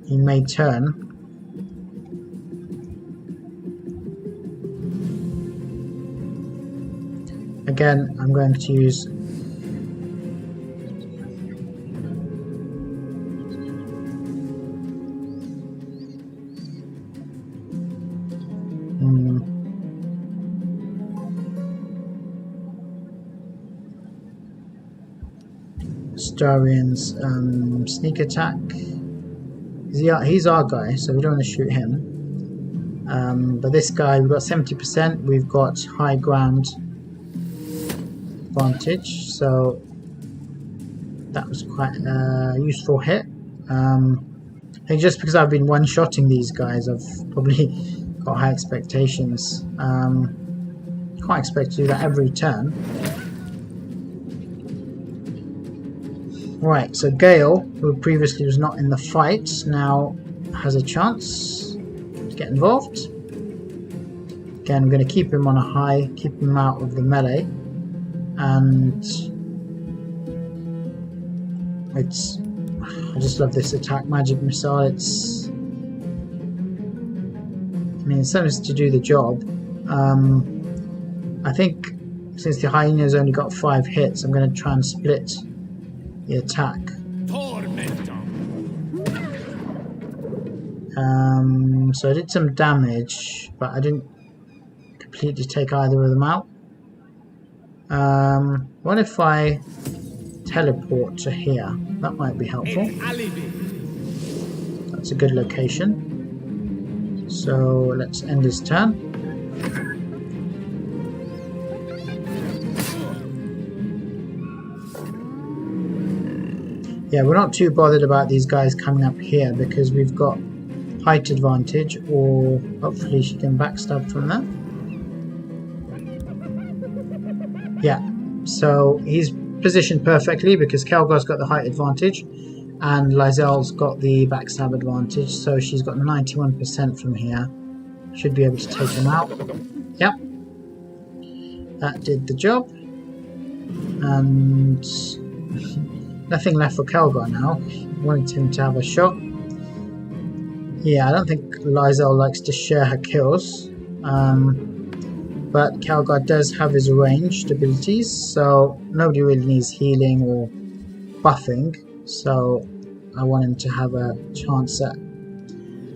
He may turn. Again, I'm going to use Zhentarium's sneak attack. He's our guy, so we don't want to shoot him. But this guy, we've got 70%. We've got high ground advantage, so that was quite a useful hit. I think just because I've been one-shotting these guys, I've probably got high expectations. Can't expect to do that every turn. Right, so Gale, who previously was not in the fight, now has a chance to get involved. Again, I'm going to keep him on a high, keep him out of the melee. And I just love this attack magic missile. It seems to do the job. I think since the hyena's only got 5 hits, I'm going to try and split the attack. So I did some damage, but I didn't completely take either of them out. What if I teleport to here? That might be helpful. That's a good location. So let's end his turn. Yeah, we're not too bothered about these guys coming up here because we've got height advantage, or hopefully she can backstab from that. Yeah, so he's positioned perfectly because Kelgar's got the height advantage and Lyselle's got the backstab advantage, so she's got 91% from here. Should be able to take him out. Yep, that did the job. And nothing left for Kelgar now. Wanted him to have a shot. Yeah, I don't think Lyselle likes to share her kills. But Kelgar does have his ranged abilities, so nobody really needs healing or buffing, so I want him to have a chance at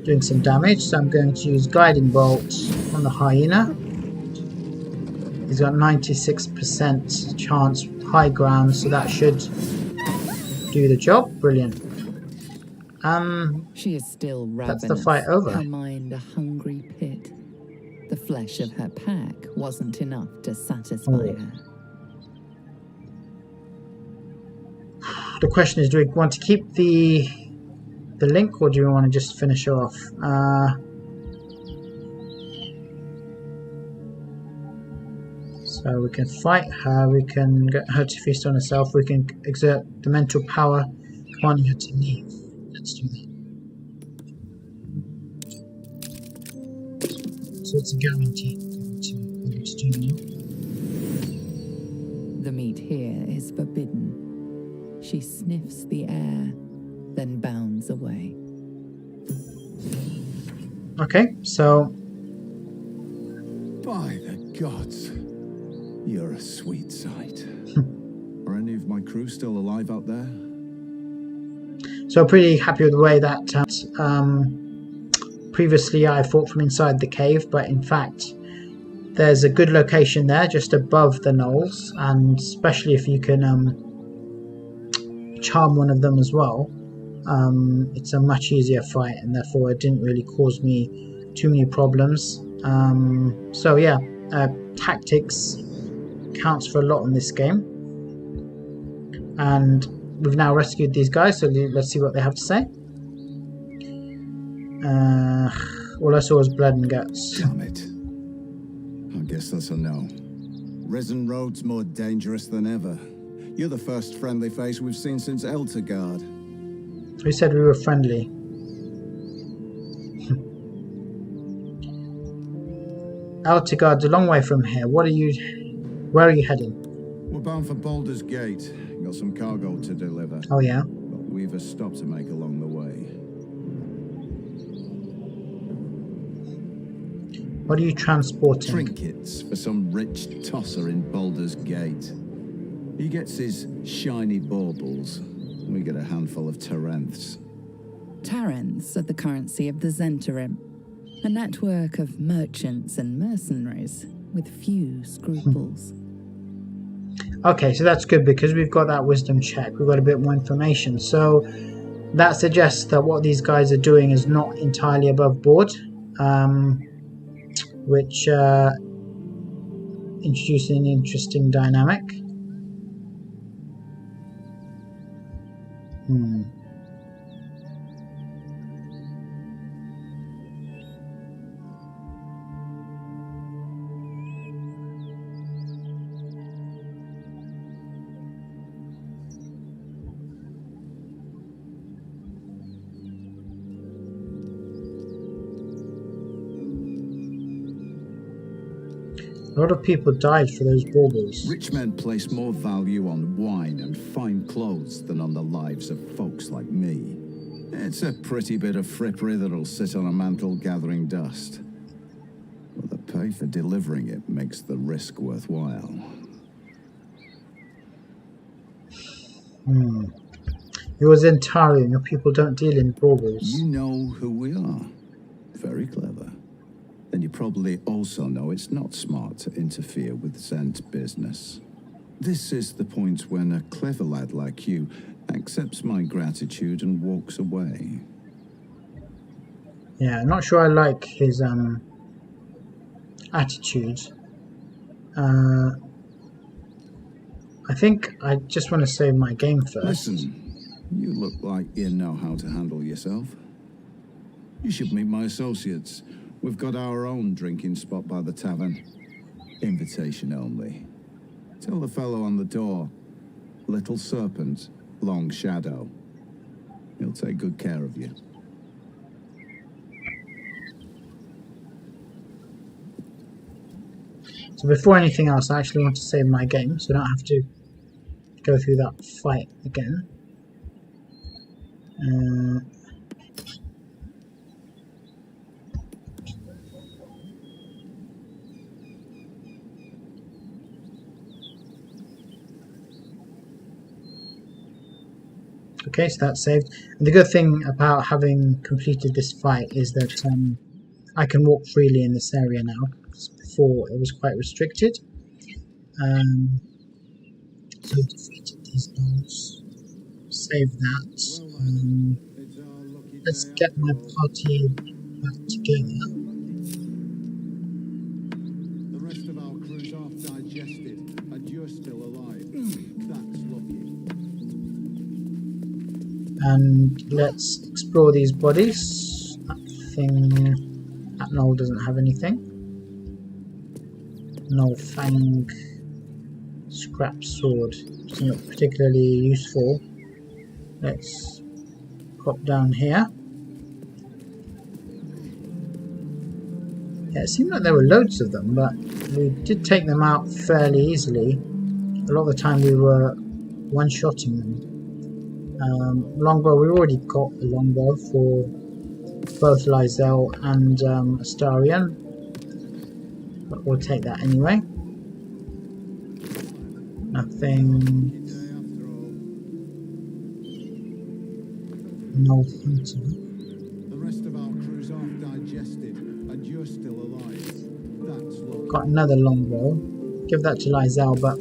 doing some damage. So I'm going to use Guiding Bolt on the hyena. He's got 96% chance high ground, so that should do the job. Brilliant. She is still ravenous. That's the fight over. Her mind a hungry pit. The flesh of her pack wasn't enough to satisfy her. The question is, do we want to keep the link, or do we want to just finish her off? So we can fight her, we can get her to feast on herself, we can exert the mental power commanding her to leave. Let's do that. So it's a guarantee to do now. The meat here is forbidden. She sniffs the air, then bounds away. Okay, so by the gods, you're a sweet sight. Are any of my crew still alive out there? So pretty happy with the way that previously I fought from inside the cave, but in fact there's a good location there just above the knolls, and especially if you can charm one of them as well, it's a much easier fight, and therefore it didn't really cause me too many problems. So yeah, tactics counts for a lot in this game. And we've now rescued these guys, so let's see what they have to say. All I saw was blood and guts. Damn it. I guess that's a no. Resin Road's more dangerous than ever. You're the first friendly face we've seen since Eltergard. Who said we were friendly? Eltergard's a long way from here. Where are you heading? We're bound for Baldur's Gate. Got some cargo to deliver. Oh yeah? But we've a stop to make along the way. What are you transporting? Trinkets for some rich tosser in Baldur's Gate. He gets his shiny baubles. We get a handful of Tarenths. Tarenths are the currency of the Zhentarium, a network of merchants and mercenaries with few scruples. Okay, so that's good because we've got that wisdom check. We've got a bit more information. So that suggests that what these guys are doing is not entirely above board, which introduces an interesting dynamic. A lot of people died for those baubles. Rich men place more value on wine and fine clothes than on the lives of folks like me. It's a pretty bit of frippery that'll sit on a mantle gathering dust. But the pay for delivering it makes the risk worthwhile. You're Zhentarium. Your people don't deal in baubles. You know who we are. Very clever. Then you probably also know it's not smart to interfere with Zhent business. This is the point when a clever lad like you accepts my gratitude and walks away. Yeah, I'm not sure I like his attitude. I think I just want to save my game first. Listen, you look like you know how to handle yourself. You should meet my associates. We've got our own drinking spot by the tavern. Invitation only. Tell the fellow on the door. Little Serpent, Long Shadow. He'll take good care of you. So before anything else, I actually want to save my game, so I don't have to go through that fight again. Okay, so that's saved. And the good thing about having completed this fight is that I can walk freely in this area now. Before it was quite restricted. So I've defeated these dogs. Save that. Let's get my party back together. The rest of our crew's half digested, and you're still alive. That's lucky. And let's explore these bodies. That knoll doesn't have anything. No fang scrap sword. It's not particularly useful. Let's pop down here. Yeah, it seemed like there were loads of them, but we did take them out fairly easily. A lot of the time we were one-shotting them. Longbow, we already got a longbow for both Lysel and Astarion. But we'll take that anyway. Nothing. No hunter. The rest of our crew's half digested, and you're still alive. That's lucky. Got another longbow. Give that to Lysel, but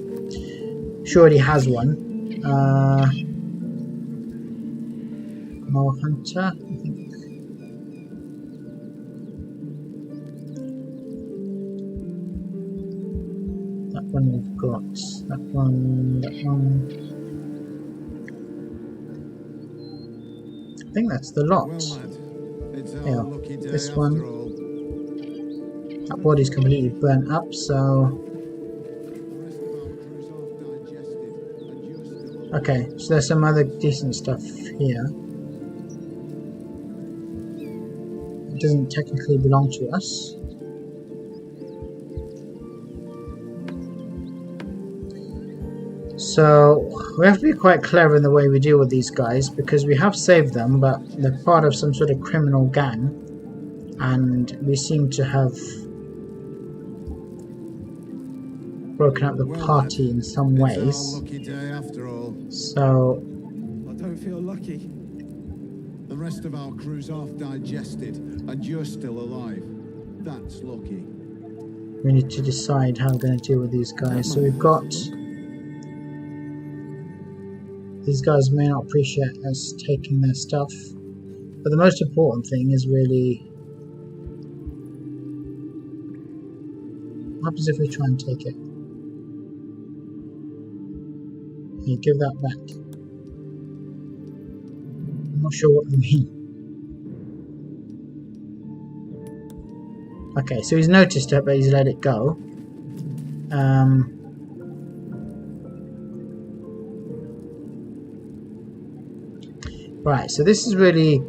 she already has one. More hunter, I think. That one we've got. That one. That one. I think that's the lot. Well, lad, it's our Yeah, lucky day this after one. all. That body's completely burnt up, so. Okay, so there's some other decent stuff here. It doesn't technically belong to us. So we have to be quite clever in the way we deal with these guys, because we have saved them, but they're part of some sort of criminal gang, and we seem to have broken up the party in some ways. It's our lucky day after all. So I don't feel lucky. The rest of our crew's half digested, and you're still alive. That's lucky. we need to decide how we're going to deal with these guys. So we've got... These guys may not appreciate us taking their stuff, but the most important thing is really... What happens if we try and take it? You give that back. I'm not sure what you mean. Okay, so he's noticed it, but he's let it go. Right, so this is really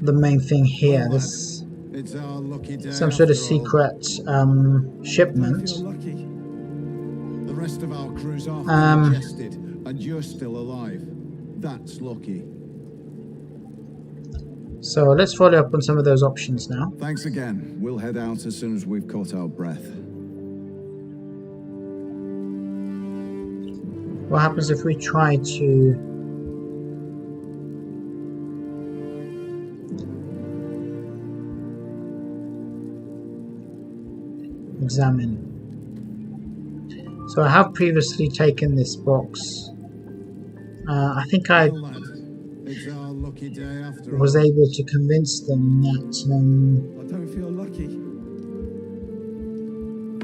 the main thing here. This It's our lucky day some sort of after all. secret shipment. The rest of our crew's half digested, and you're still alive. That's lucky. So let's follow up on some of those options now. Thanks again. We'll head out as soon as we've caught our breath. What happens if we try to examine? So I have previously taken this box. I think I It's our lucky day after was all. able to convince them that I don't feel lucky.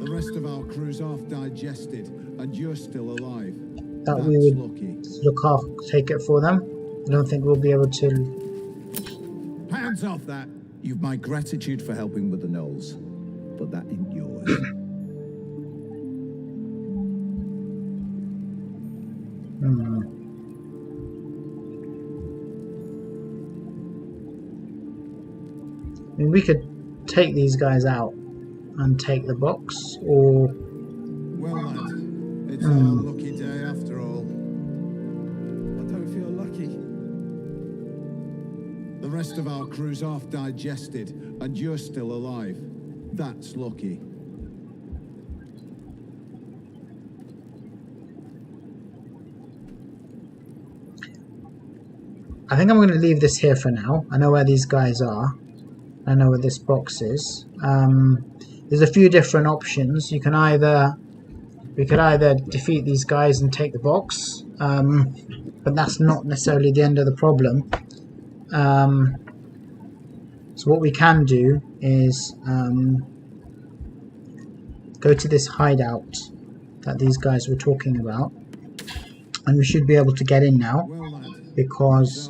The rest of our crew's half digested, and you're still alive. that That's we would lucky. look after, take it for them. I don't think we'll be able to. Hands off that. You've my gratitude for helping with the gnolls, but that ain't yours. I mean, we could take these guys out and take the box, or Well, lad, it's our lucky day after all. I don't feel lucky. The rest of our crew's half digested, and you're still alive. That's lucky. I think I'm going to leave this here for now. I know where these guys are. I know where this box is. There's a few different options. We could either defeat these guys and take the box, but that's not necessarily the end of the problem. So what we can do is go to this hideout that these guys were talking about, and we should be able to get in now, because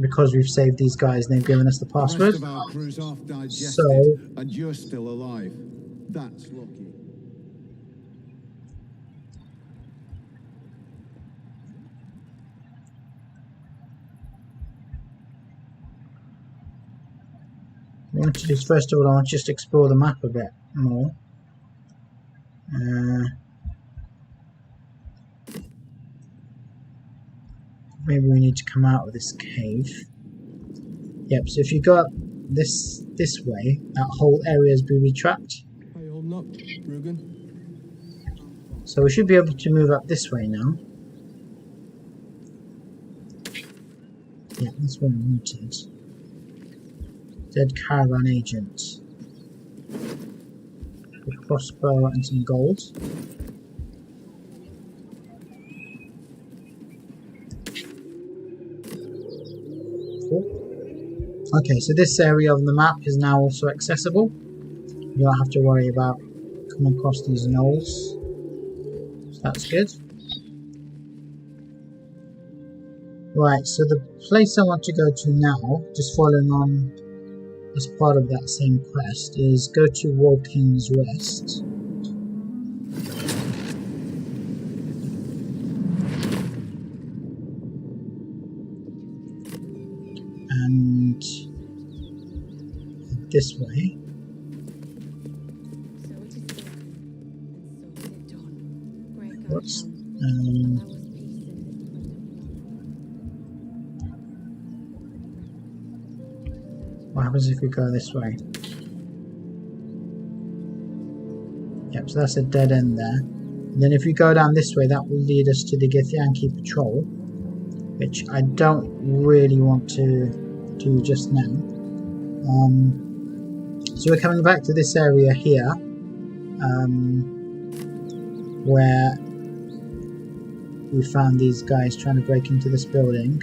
because we've saved these guys and they've given us the password. So and you're still alive. That's lucky. what I want to do is, first of all, I want to just explore the map a bit more. Maybe we need to come out of this cave. Yep, so if you go up this way, that whole area is booby trapped. So we should be able to move up this way now. Yeah, that's what I wanted. Dead caravan agent. A crossbow and some gold. Okay, so this area of the map is now also accessible. You don't have to worry about coming across these knolls. So that's good. Right, so the place I want to go to now, just following on as part of that same quest, is go to Walking's Rest. And this way. Whoops. What happens if we go this way? Yep, so that's a dead end there. And then if we go down this way, that will lead us to the Githyanki Patrol, which I don't really want to do just now. So we're coming back to this area here, where we found these guys trying to break into this building.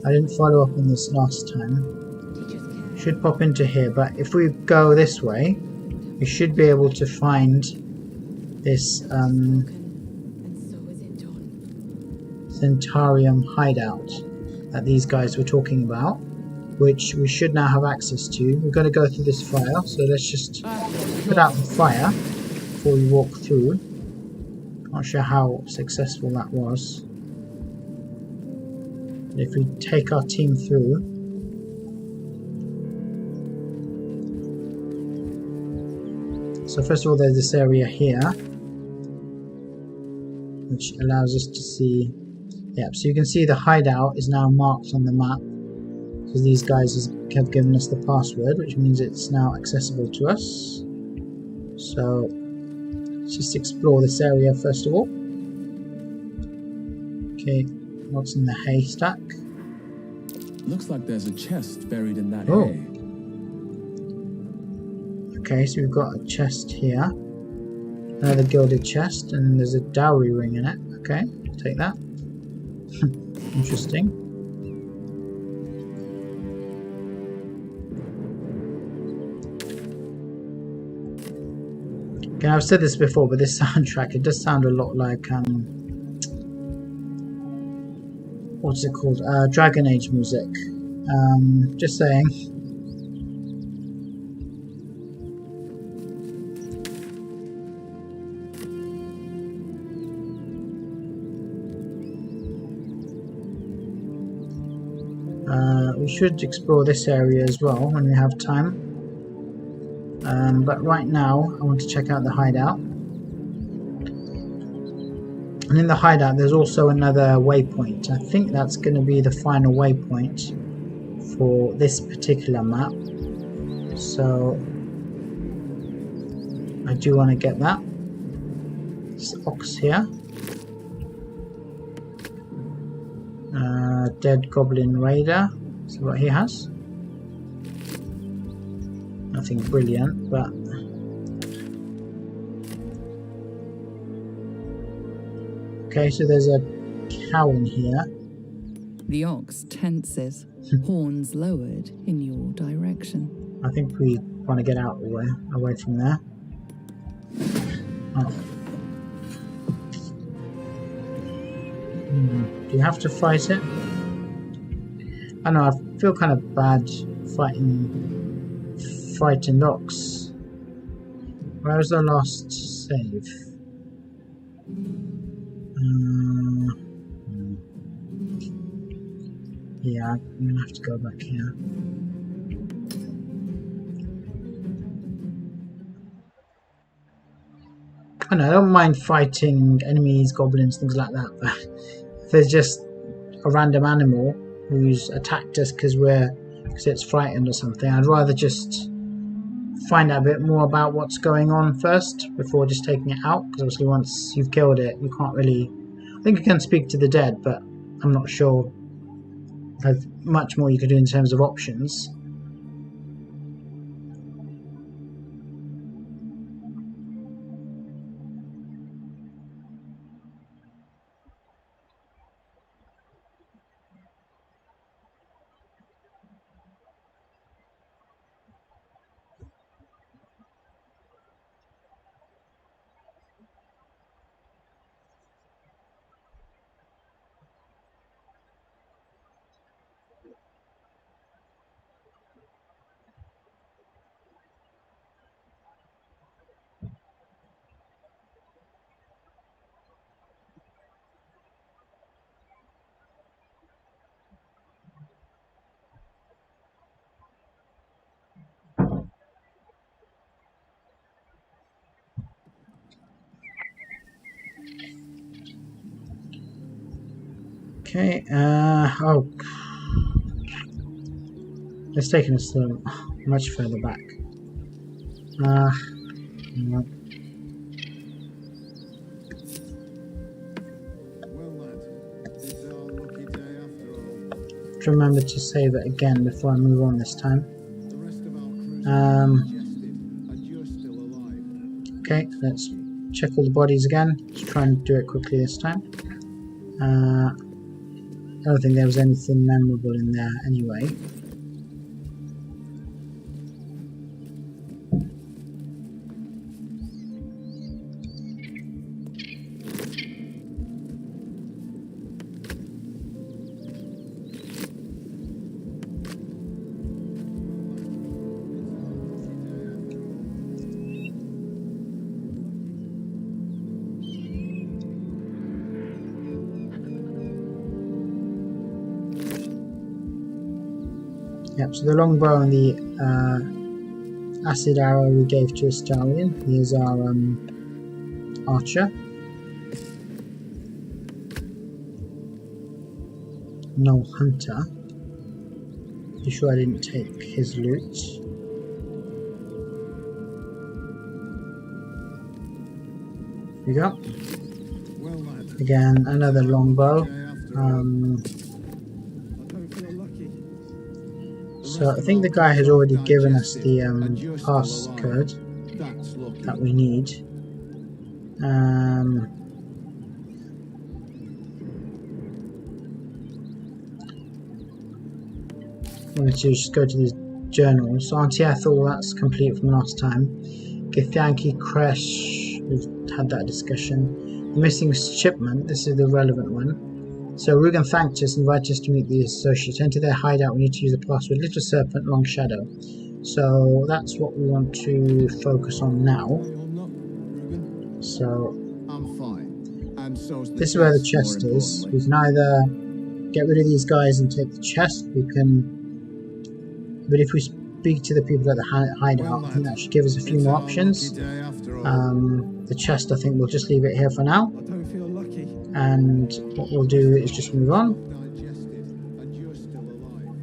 I didn't follow up on this last time. Should pop into here, but if we go this way, we should be able to find this Zhentarium hideout that these guys were talking about, which we should now have access to. We're going to go through this fire, so let's just put out the fire before we walk through. Not sure how successful that was. If we take our team through, so first of all there's this area here which allows us to see, so you can see the hideout is now marked on the map because these guys have given us the password, which means it's now accessible to us. So let's just explore this area first of all. Okay, what's in the haystack? Looks like there's a chest buried in that hay. hay. Okay, so we've got a chest here. Another gilded chest, and there's a dowry ring in it. Okay, take that. Interesting. Okay, I've said this before, but this soundtrack, it does sound a lot like what's it called? Dragon Age music. Just saying. We should explore this area as well when we have time. But right now, I want to check out the hideout. And in the hideout, there's also another waypoint. I think that's going to be the final waypoint for this particular map. So I do want to get that. This ox here. Dead Goblin Raider. See what he has. Nothing brilliant, but okay, so there's a cow in here. The ox tenses, horns lowered in your direction. I think we want to get out away from there. Oh. Do you have to fight it? I know, I feel kind of bad fighting ox. Where was the last save? Yeah, I'm gonna have to go back here. I know, I don't mind fighting enemies, goblins, things like that, but if there's just a random animal who's attacked us because it's frightened or something, I'd rather just find out a bit more about what's going on first before just taking it out, because obviously once you've killed it, you can't really... I think you can speak to the dead, but I'm not sure there's much more you could do in terms of options. Okay, oh. It's taken us much further back. No. Well, lad, it's our lucky day after all. To remember to save it again before I move on this time. The rest of our crew digested, and you're still alive. Okay, let's check all the bodies again. Let's try and do it quickly this time. I don't think there was anything memorable in there anyway. Yep, so the longbow and the acid arrow we gave to Zhentarium. Here's our archer. No hunter. Be sure I didn't take his loot. Here we go. Well, lad, Again, another longbow. So I think the guy has already given us the passcode that we need. I'm going to just go to these journals. So Auntie Ethel, that's complete from last time. Githyanki Kresh, we've had that discussion. The missing shipment, this is the relevant one. So Rugen thanked us and invited us to meet the associates. Enter their hideout, we need to use the password Little Serpent, Long Shadow. So that's what we want to focus on now. So I'm fine. And so's the this is where the chest, chest more is. We importantly. can either get rid of these guys and take the chest, we can... But if we speak to the people at the hideout, I think that should give us a few more options. The chest, I think we'll just leave it here for now. I don't feel lucky. And what we'll do is just move on. Digested, and you're still alive.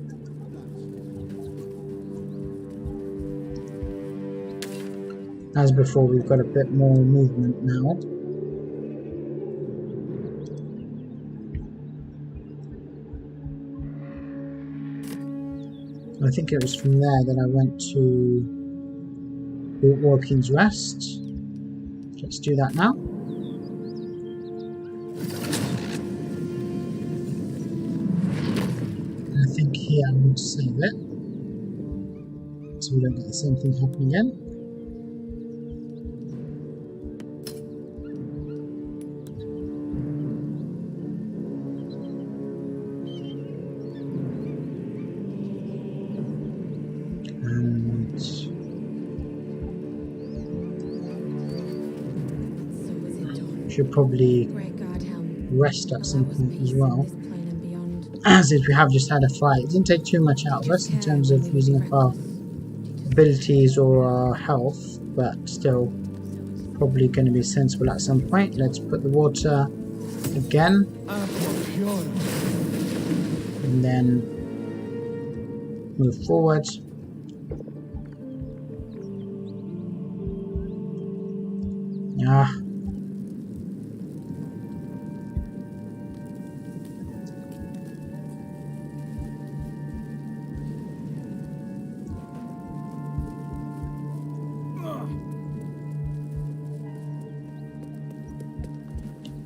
As before, we've got a bit more movement now. I think it was from there that I went to Walking's Rest. Let's do that now. And I think here I'm going to save it, so we don't get the same thing happening again. Should probably rest at some point as well, as if we have just had a fight. It didn't take too much out of us in terms of using up our abilities or our health, but still probably going to be sensible at some point. Let's put the water again, and then move forward.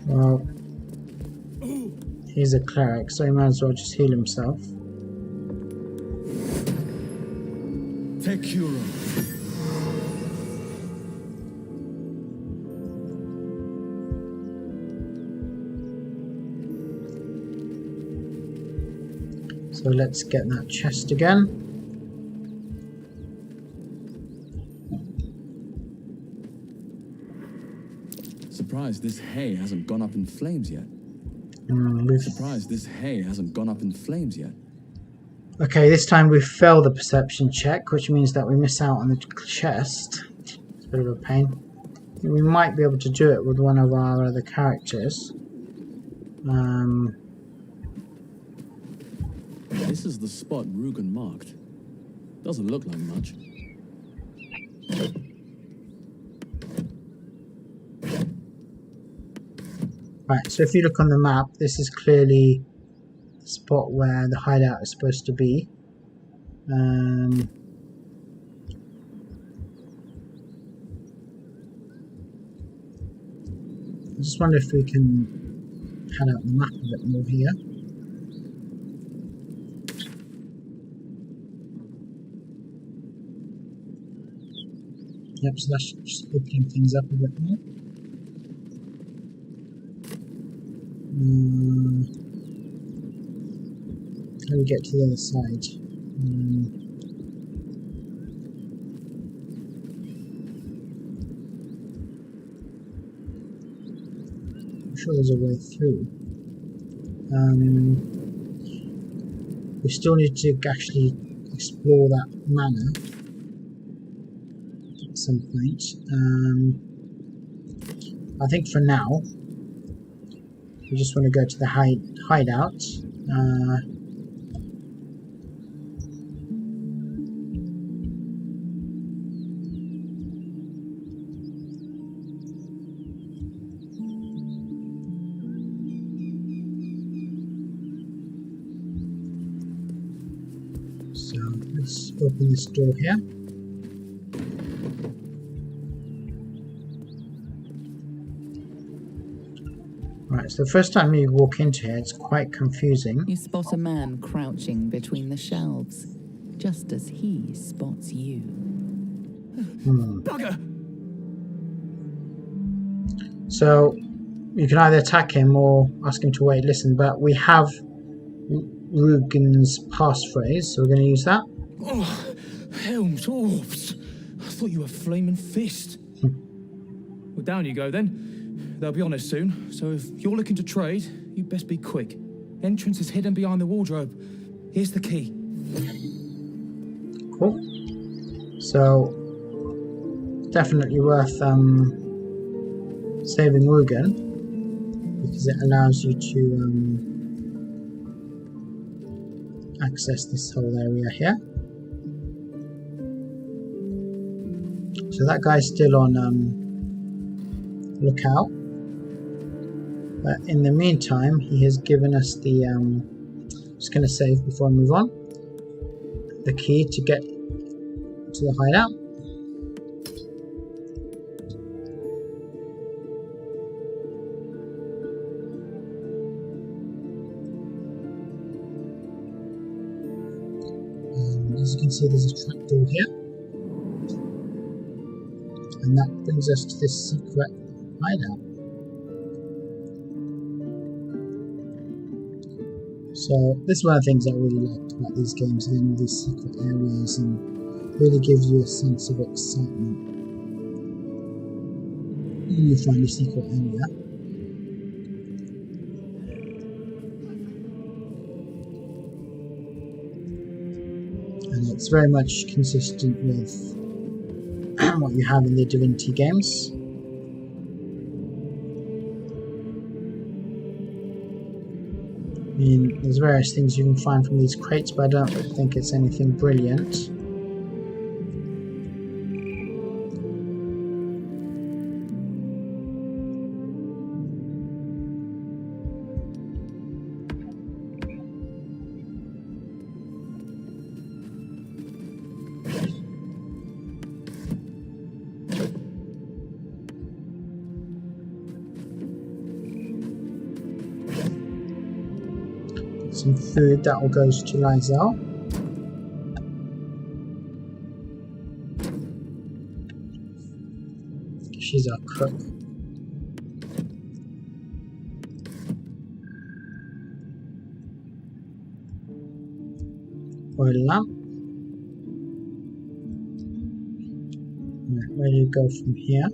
Well, he's a cleric, so he might as well just heal himself. Take Hero. So let's get that chest again. Surprised this hay hasn't gone up in flames yet. Surprised this hay hasn't gone up in flames yet. Okay, this time we failed the perception check, which means that we miss out on the chest. It's a bit of a pain. We might be able to do it with one of our other characters. This is the spot Rugen marked. Doesn't look like much. Right, so if you look on the map, this is clearly the spot where the hideout is supposed to be. I just wonder if we can pad out the map a bit more here. Yep, so that's just opening things up a bit more. How do we get to the other side? I'm sure there's a way through. We still need to actually explore that manor at some point. I think for now, we just want to go to the hideout. So let's open this door here. Right, so the first time you walk into here, it's quite confusing. You spot a man crouching between the shelves, just as he spots you. Bugger! So you can either attack him or ask him to wait. Listen, but we have Rugen's passphrase, so we're going to use that. Oh, Helm's orbs. I thought you were Flaming Fist. Well, down you go then. They'll be on us soon, so if you're looking to trade, you best be quick. Entrance is hidden behind the wardrobe. Here's the key. Cool. So definitely worth saving Rugen, because it allows you to access this whole area here. So that guy's still on lookout. But in the meantime, he has given us the, just going to save before I move on, the key to get to the hideout. As you can see, there's a trapdoor here. And that brings us to this secret hideout. So this is one of the things I really liked about these games, again, all these secret areas, and really gives you a sense of excitement when you find a secret area. And it's very much consistent with what you have in the Divinity games. I mean, there's various things you can find from these crates, but I don't think it's anything brilliant. Some food that all goes to Lysel. She's our cook. Oil lamp. Right, where do you go from here?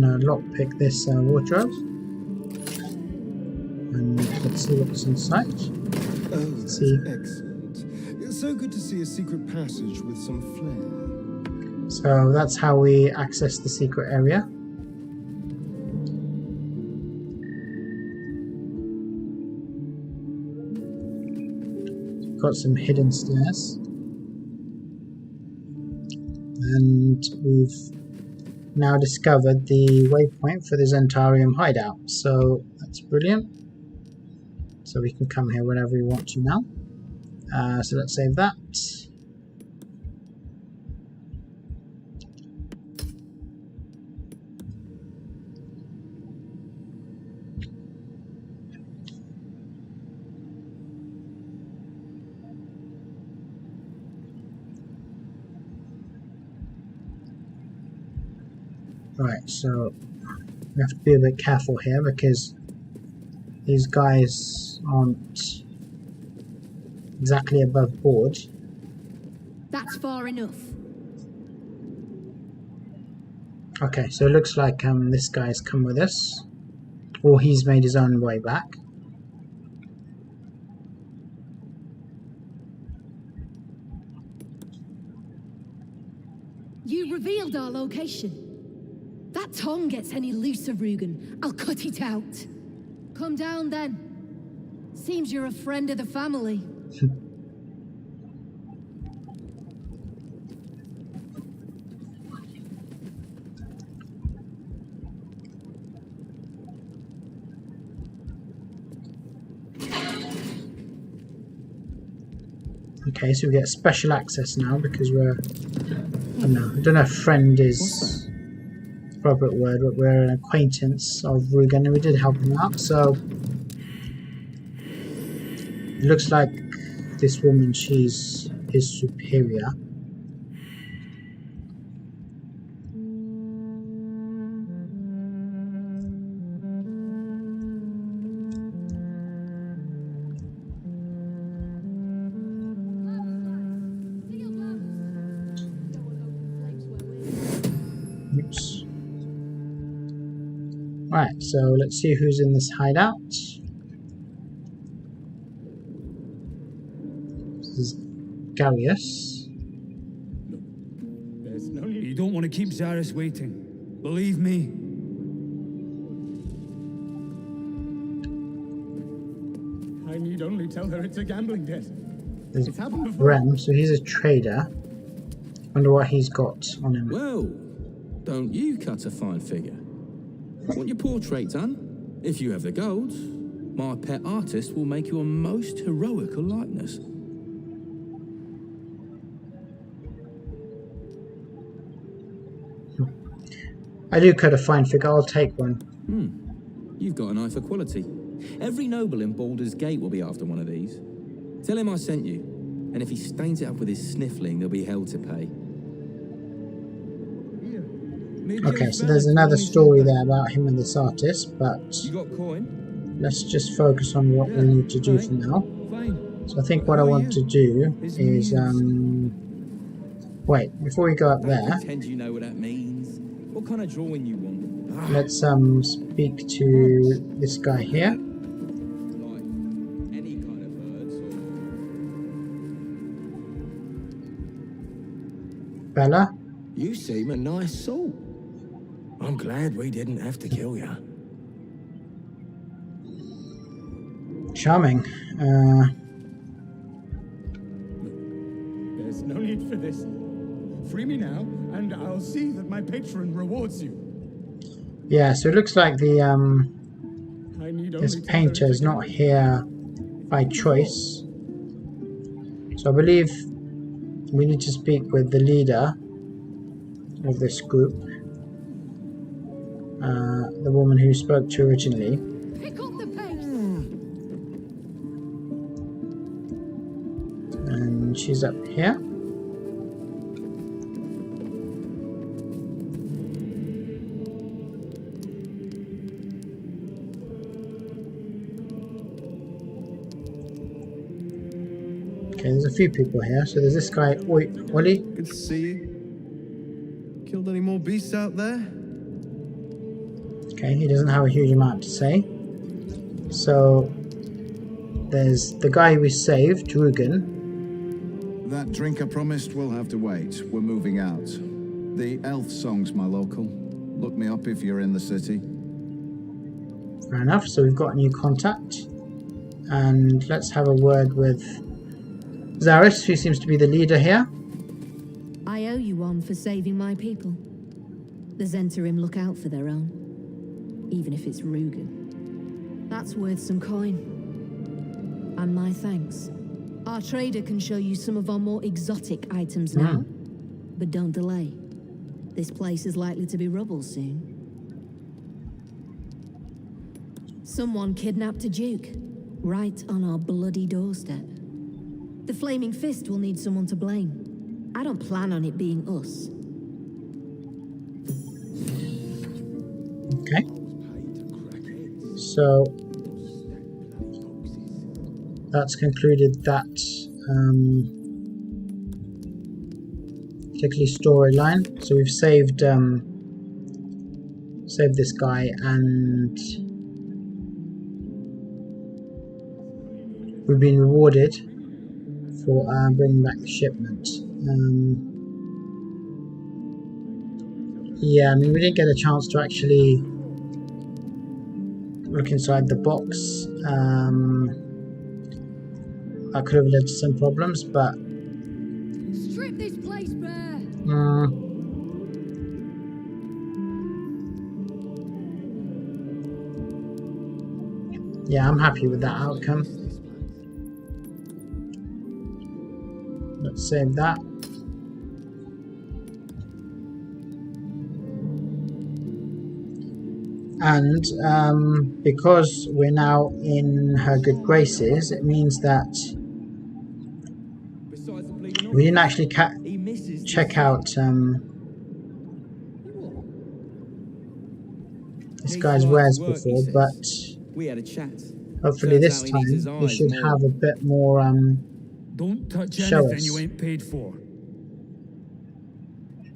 can lockpick this wardrobe. And let's see what's inside. Oh, that's excellent. It's so good to see a secret passage with some flair. So that's how we access the secret area. Got some hidden stairs. And we've now discovered the waypoint for the Zhentarium hideout. So that's brilliant. So we can come here whenever we want to now. So let's save that. Right, so we have to be a bit careful here because these guys aren't exactly above board. That's far enough. Okay, so it looks like this guy's come with us, or he's made his own way back. You revealed our location. That tongue gets any looser, Rugen, I'll cut it out. Come down then. Seems you're a friend of the family. Okay, so we get special access now because we're... I don't know if friend is the appropriate word, but we're an acquaintance of Rugen and we did help him out, so... It looks like this woman, she's his superior. Oops. Right, so let's see who's in this hideout. This is Gallius. There's no need. You don't want to keep Zaris waiting. Believe me. I need only tell her it's a gambling debt. There's It's happened before. Rem, so he's a trader. Wonder what he's got on him. Well, don't you cut a fine figure? Want your portrait done? If you have the gold, my pet artist will make you a most heroical likeness. I do cut a fine figure, I'll take one. You've got an eye for quality. Every noble in Baldur's Gate will be after one of these. Tell him I sent you, and if he stains it up with his sniffling, there'll be hell to pay. Okay, so there's another story there about him and this artist, but You got coin? let's just focus on what we need to do for now. Fine. So I think what I want to do is, wait, before we go up there, Pretend you know what that means. What kind of drawing you want? let's speak to this guy here. Like any kind of birds or... Bella. You seem a nice soul. I'm glad we didn't have to kill you. Charming. There's no need for this. Free me now, and I'll see that my patron rewards you. Yeah, so it looks like the I need this only painter is not here by choice. So I believe we need to speak with the leader of this group, the woman who spoke to originally. Pick up the pace. And she's up here. Okay, there's a few people here. So there's this guy, Ollie. Good to see you. Killed any more beasts out there? Okay, he doesn't have a huge amount to say. So there's the guy we saved, Rugen. That drink I promised will have to wait. We're moving out. The elf song's my local. Look me up if you're in the city. Fair enough, so we've got a new contact. And let's have a word with Zaris, who seems to be the leader here. I owe you one for saving my people. The Zhentarium look out for their own, even if it's Rugen. That's worth some coin. And my thanks. Our trader can show you some of our more exotic items now. But don't delay. This place is likely to be rubble soon. Someone kidnapped a duke, right on our bloody doorstep. The Flaming Fist will need someone to blame. I don't plan on it being us. Okay. So that's concluded that particularly storyline. So we've saved this guy, and we've been rewarded for bringing back the shipment. Yeah, I mean, we didn't get a chance to actually look inside the box. That could have led to some problems, but Strip this place bare. Yeah, I'm happy with that outcome. Let's save that. And because we're now in her good graces, it means that we didn't actually check out this guy's wares before, but we had a chat. Hopefully this time we should have a bit more Don't touch show anything us. you ain't paid for.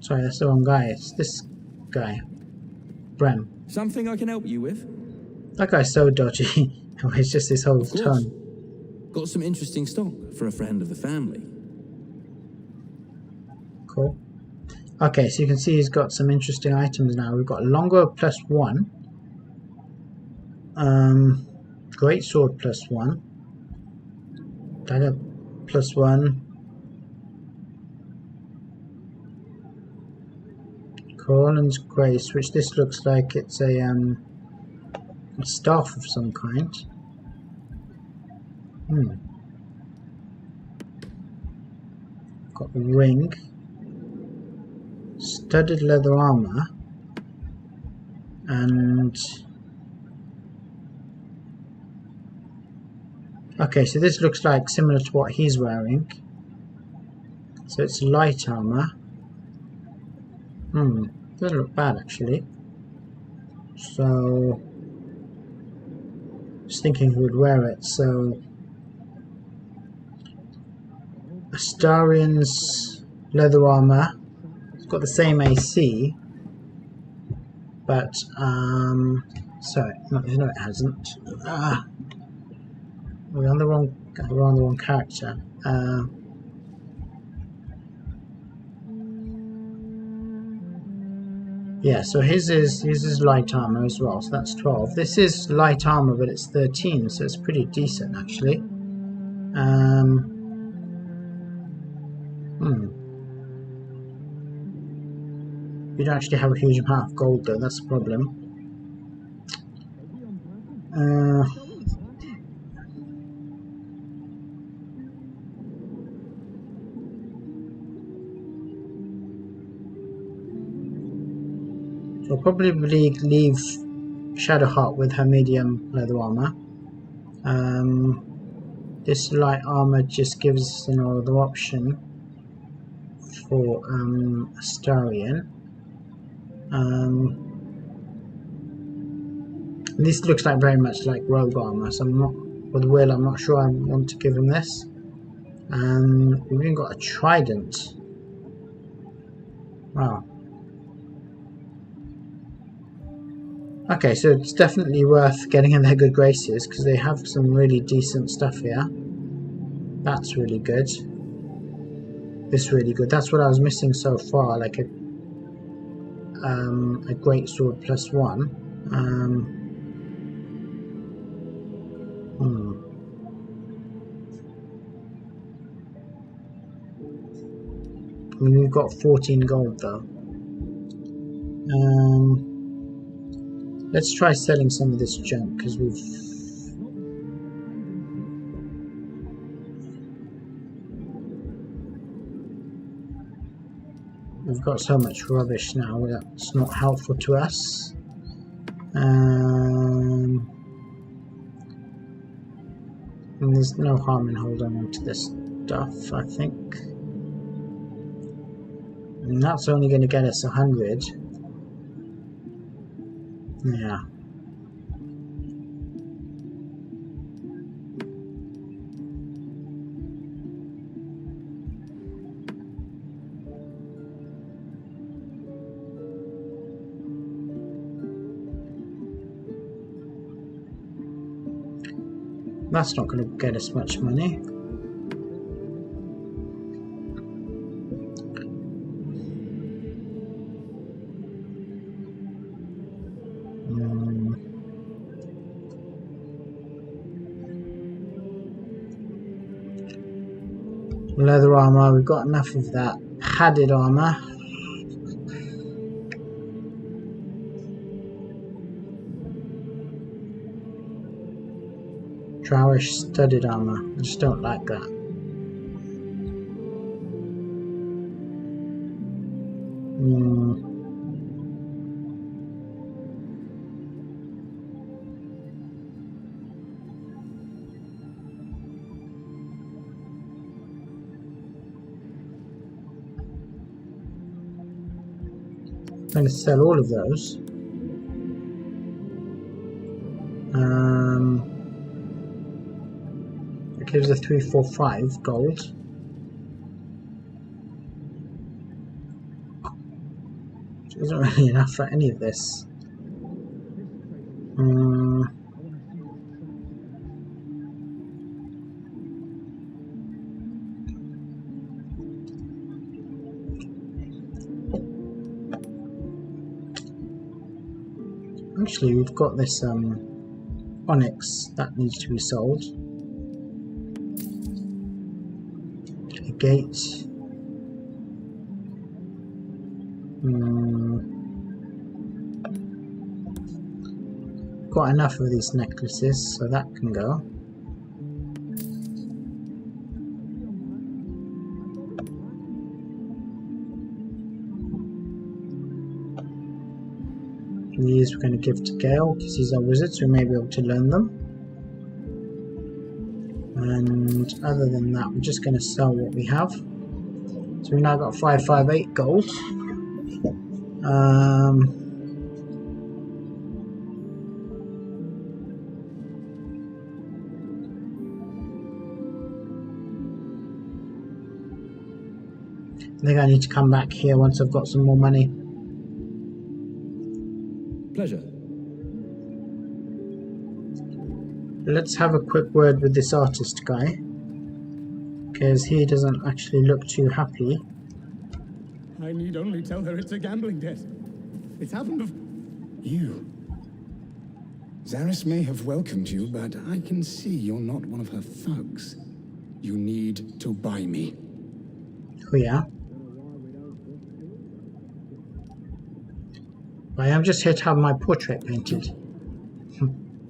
Sorry, that's the wrong guy. It's this guy, Brem. Something I can help you with? That guy's so dodgy. It's just this whole tone. Got some interesting stock for a friend of the family. Cool. Okay, so you can see he's got some interesting items now. We've got longbow +1, great sword +1, dagger +1, Corallin's Grace, which this looks like it's a staff of some kind. Got a ring, studded leather armor, and okay, so this looks like similar to what he's wearing. So it's light armor. Doesn't look bad actually. So just thinking who would wear it. So Astarian's leather armor. It's got the same AC, but sorry, no, it hasn't. We're on the wrong character. Yeah, so his is light armor as well, so that's 12. This is light armor, but it's 13, so it's pretty decent actually. We don't actually have a huge amount of gold though, that's the problem. So I'll probably leave Shadowheart with her medium leather armor. This light armor just gives us another option for Astarian. This looks like very much like rogue armor, so I'm not sure I want to give him this. We've even got a trident. Wow. Okay, so it's definitely worth getting in their good graces because they have some really decent stuff here. That's really good. This really good. That's what I was missing so far, like a great sword +1. I mean, we've got 14 gold though. Let's try selling some of this junk because we've got so much rubbish now that's not helpful to us. And there's no harm in holding on to this stuff, I think. And that's only going to get us 100. Yeah. That's not going to get us much money. Leather armor, we've got enough of that. Padded armor. Drowish studded armor. I just don't like that. I'm going to sell all of those. It gives us 345 gold. Which isn't really enough for any of this. Actually, we've got this onyx that needs to be sold. A gate. Got enough of these necklaces, so that can go. These we're going to give to Gale because he's our wizard, so we may be able to learn them. And other than that, we're just going to sell what we have. So we've now got 558 gold. I think I need to come back here once I've got some more money. Pleasure. Let's have a quick word with this artist guy, because he doesn't actually look too happy. I need only tell her it's a gambling debt. It's happened before. You. Zaris may have welcomed you, but I can see you're not one of her thugs. You need to buy me. Oh yeah? I am just here to have my portrait painted.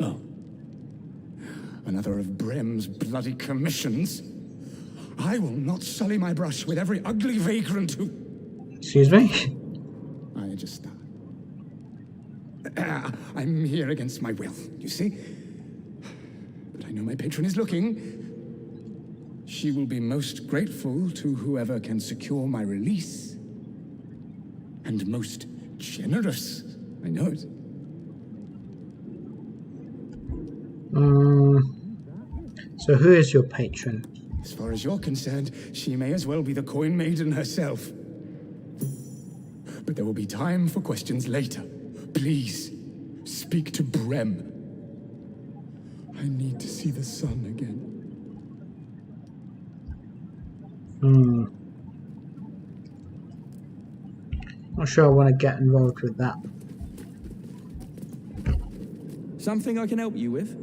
Oh. Another of Brem's bloody commissions? I will not sully my brush with every ugly vagrant who... Excuse me? I just... I'm here against my will, you see? But I know my patron is looking. She will be most grateful to whoever can secure my release. And most generous. I know it. So who is your patron? As far as you're concerned, she may as well be the coin maiden herself. But there will be time for questions later. Please, Speak to Brem. I need to see the sun again. Not sure I want to get involved with that. Something I can help you with?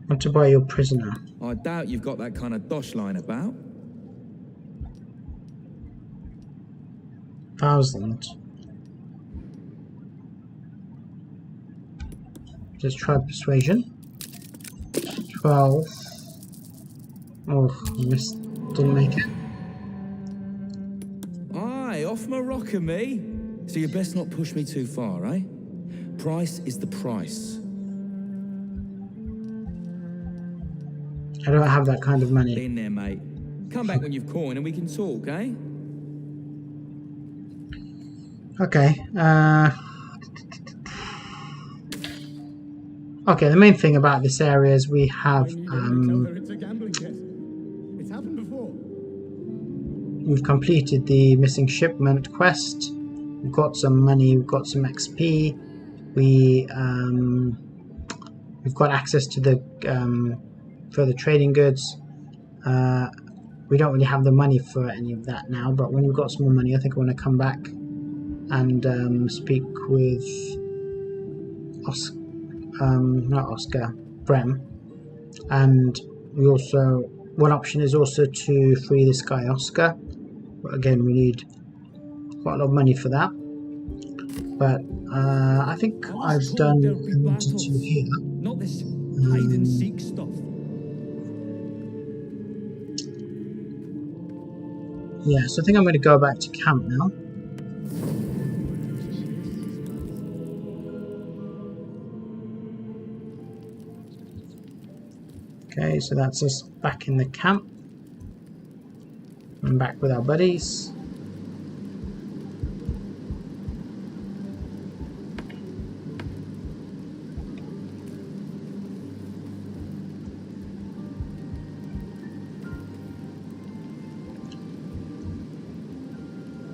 Want to buy your prisoner. I doubt you've got that kind of dosh lying about. 1,000. Just try persuasion. 12. Oh, missed. Didn't make it. Aye, off my rocker, me. So you best not push me too far, eh? Price is the price. I don't have that kind of money. Been there, mate. Come back when you've coined and we can talk, eh? Okay. Okay, the main thing about this area is we have we've completed the missing shipment quest. We've got some money, we've got some XP. We've got access to the further trading goods. We don't really have the money for any of that now, but when we've got some more money, I think I want to come back and speak with Brem. And we also, one option is also to free this guy Oscar, but again we need quite a lot of money for that. But I think I've done what I wanted to here. Not this hide and seek stuff. Yeah, so I think I'm going to go back to camp now. Okay, so that's us back in the camp. I'm back with our buddies.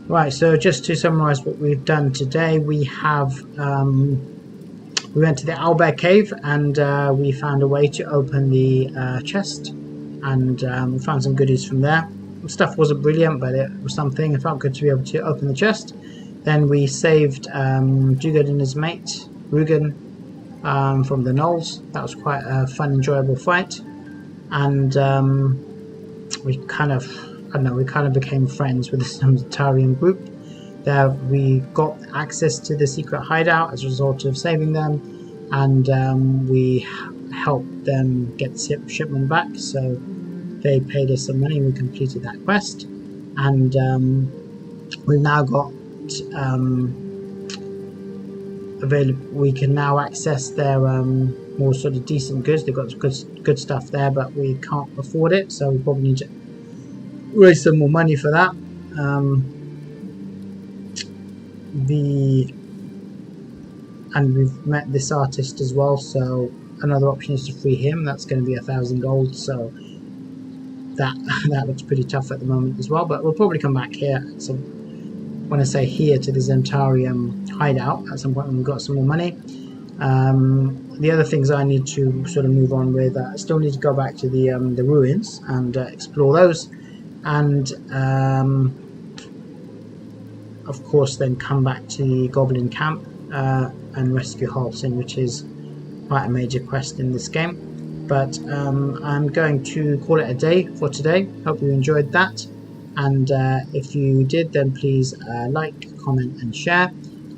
Right, so just to summarize what we've done today, we have we went to the Owlbear Cave and we found a way to open the chest, and we found some goodies from there. The stuff wasn't brilliant, but it was something. It felt good to be able to open the chest. Then we saved Dugard and his mate, Rugen, from the gnolls. That was quite a fun, enjoyable fight. And we kind of, I don't know, we kind of became friends with the Zhentarium group. There we got access to the secret hideout as a result of saving them, and we helped them get the shipment back, so they paid us some money and we completed that quest. And we've now got we can now access their more sort of decent goods. They've got good stuff there, but we can't afford it, so we probably need to raise some more money for that. And we've met this artist as well, so another option is to free him. That's going to be 1,000 gold, so that looks pretty tough at the moment as well, but we'll probably come back here. So when I say here, to the Zhentarium hideout at some point when we've got some more money. The other things I need to sort of move on with, I still need to go back to the ruins and explore those, and of course then come back to the Goblin camp and rescue Halsin, which is quite a major quest in this game. But I'm going to call it a day for today. Hope you enjoyed that, and if you did, then please like, comment and share.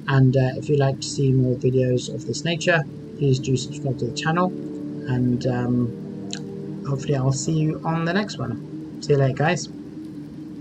And if you'd like to see more videos of this nature, please do subscribe to the channel, and hopefully I'll see you on the next one. See you later, guys.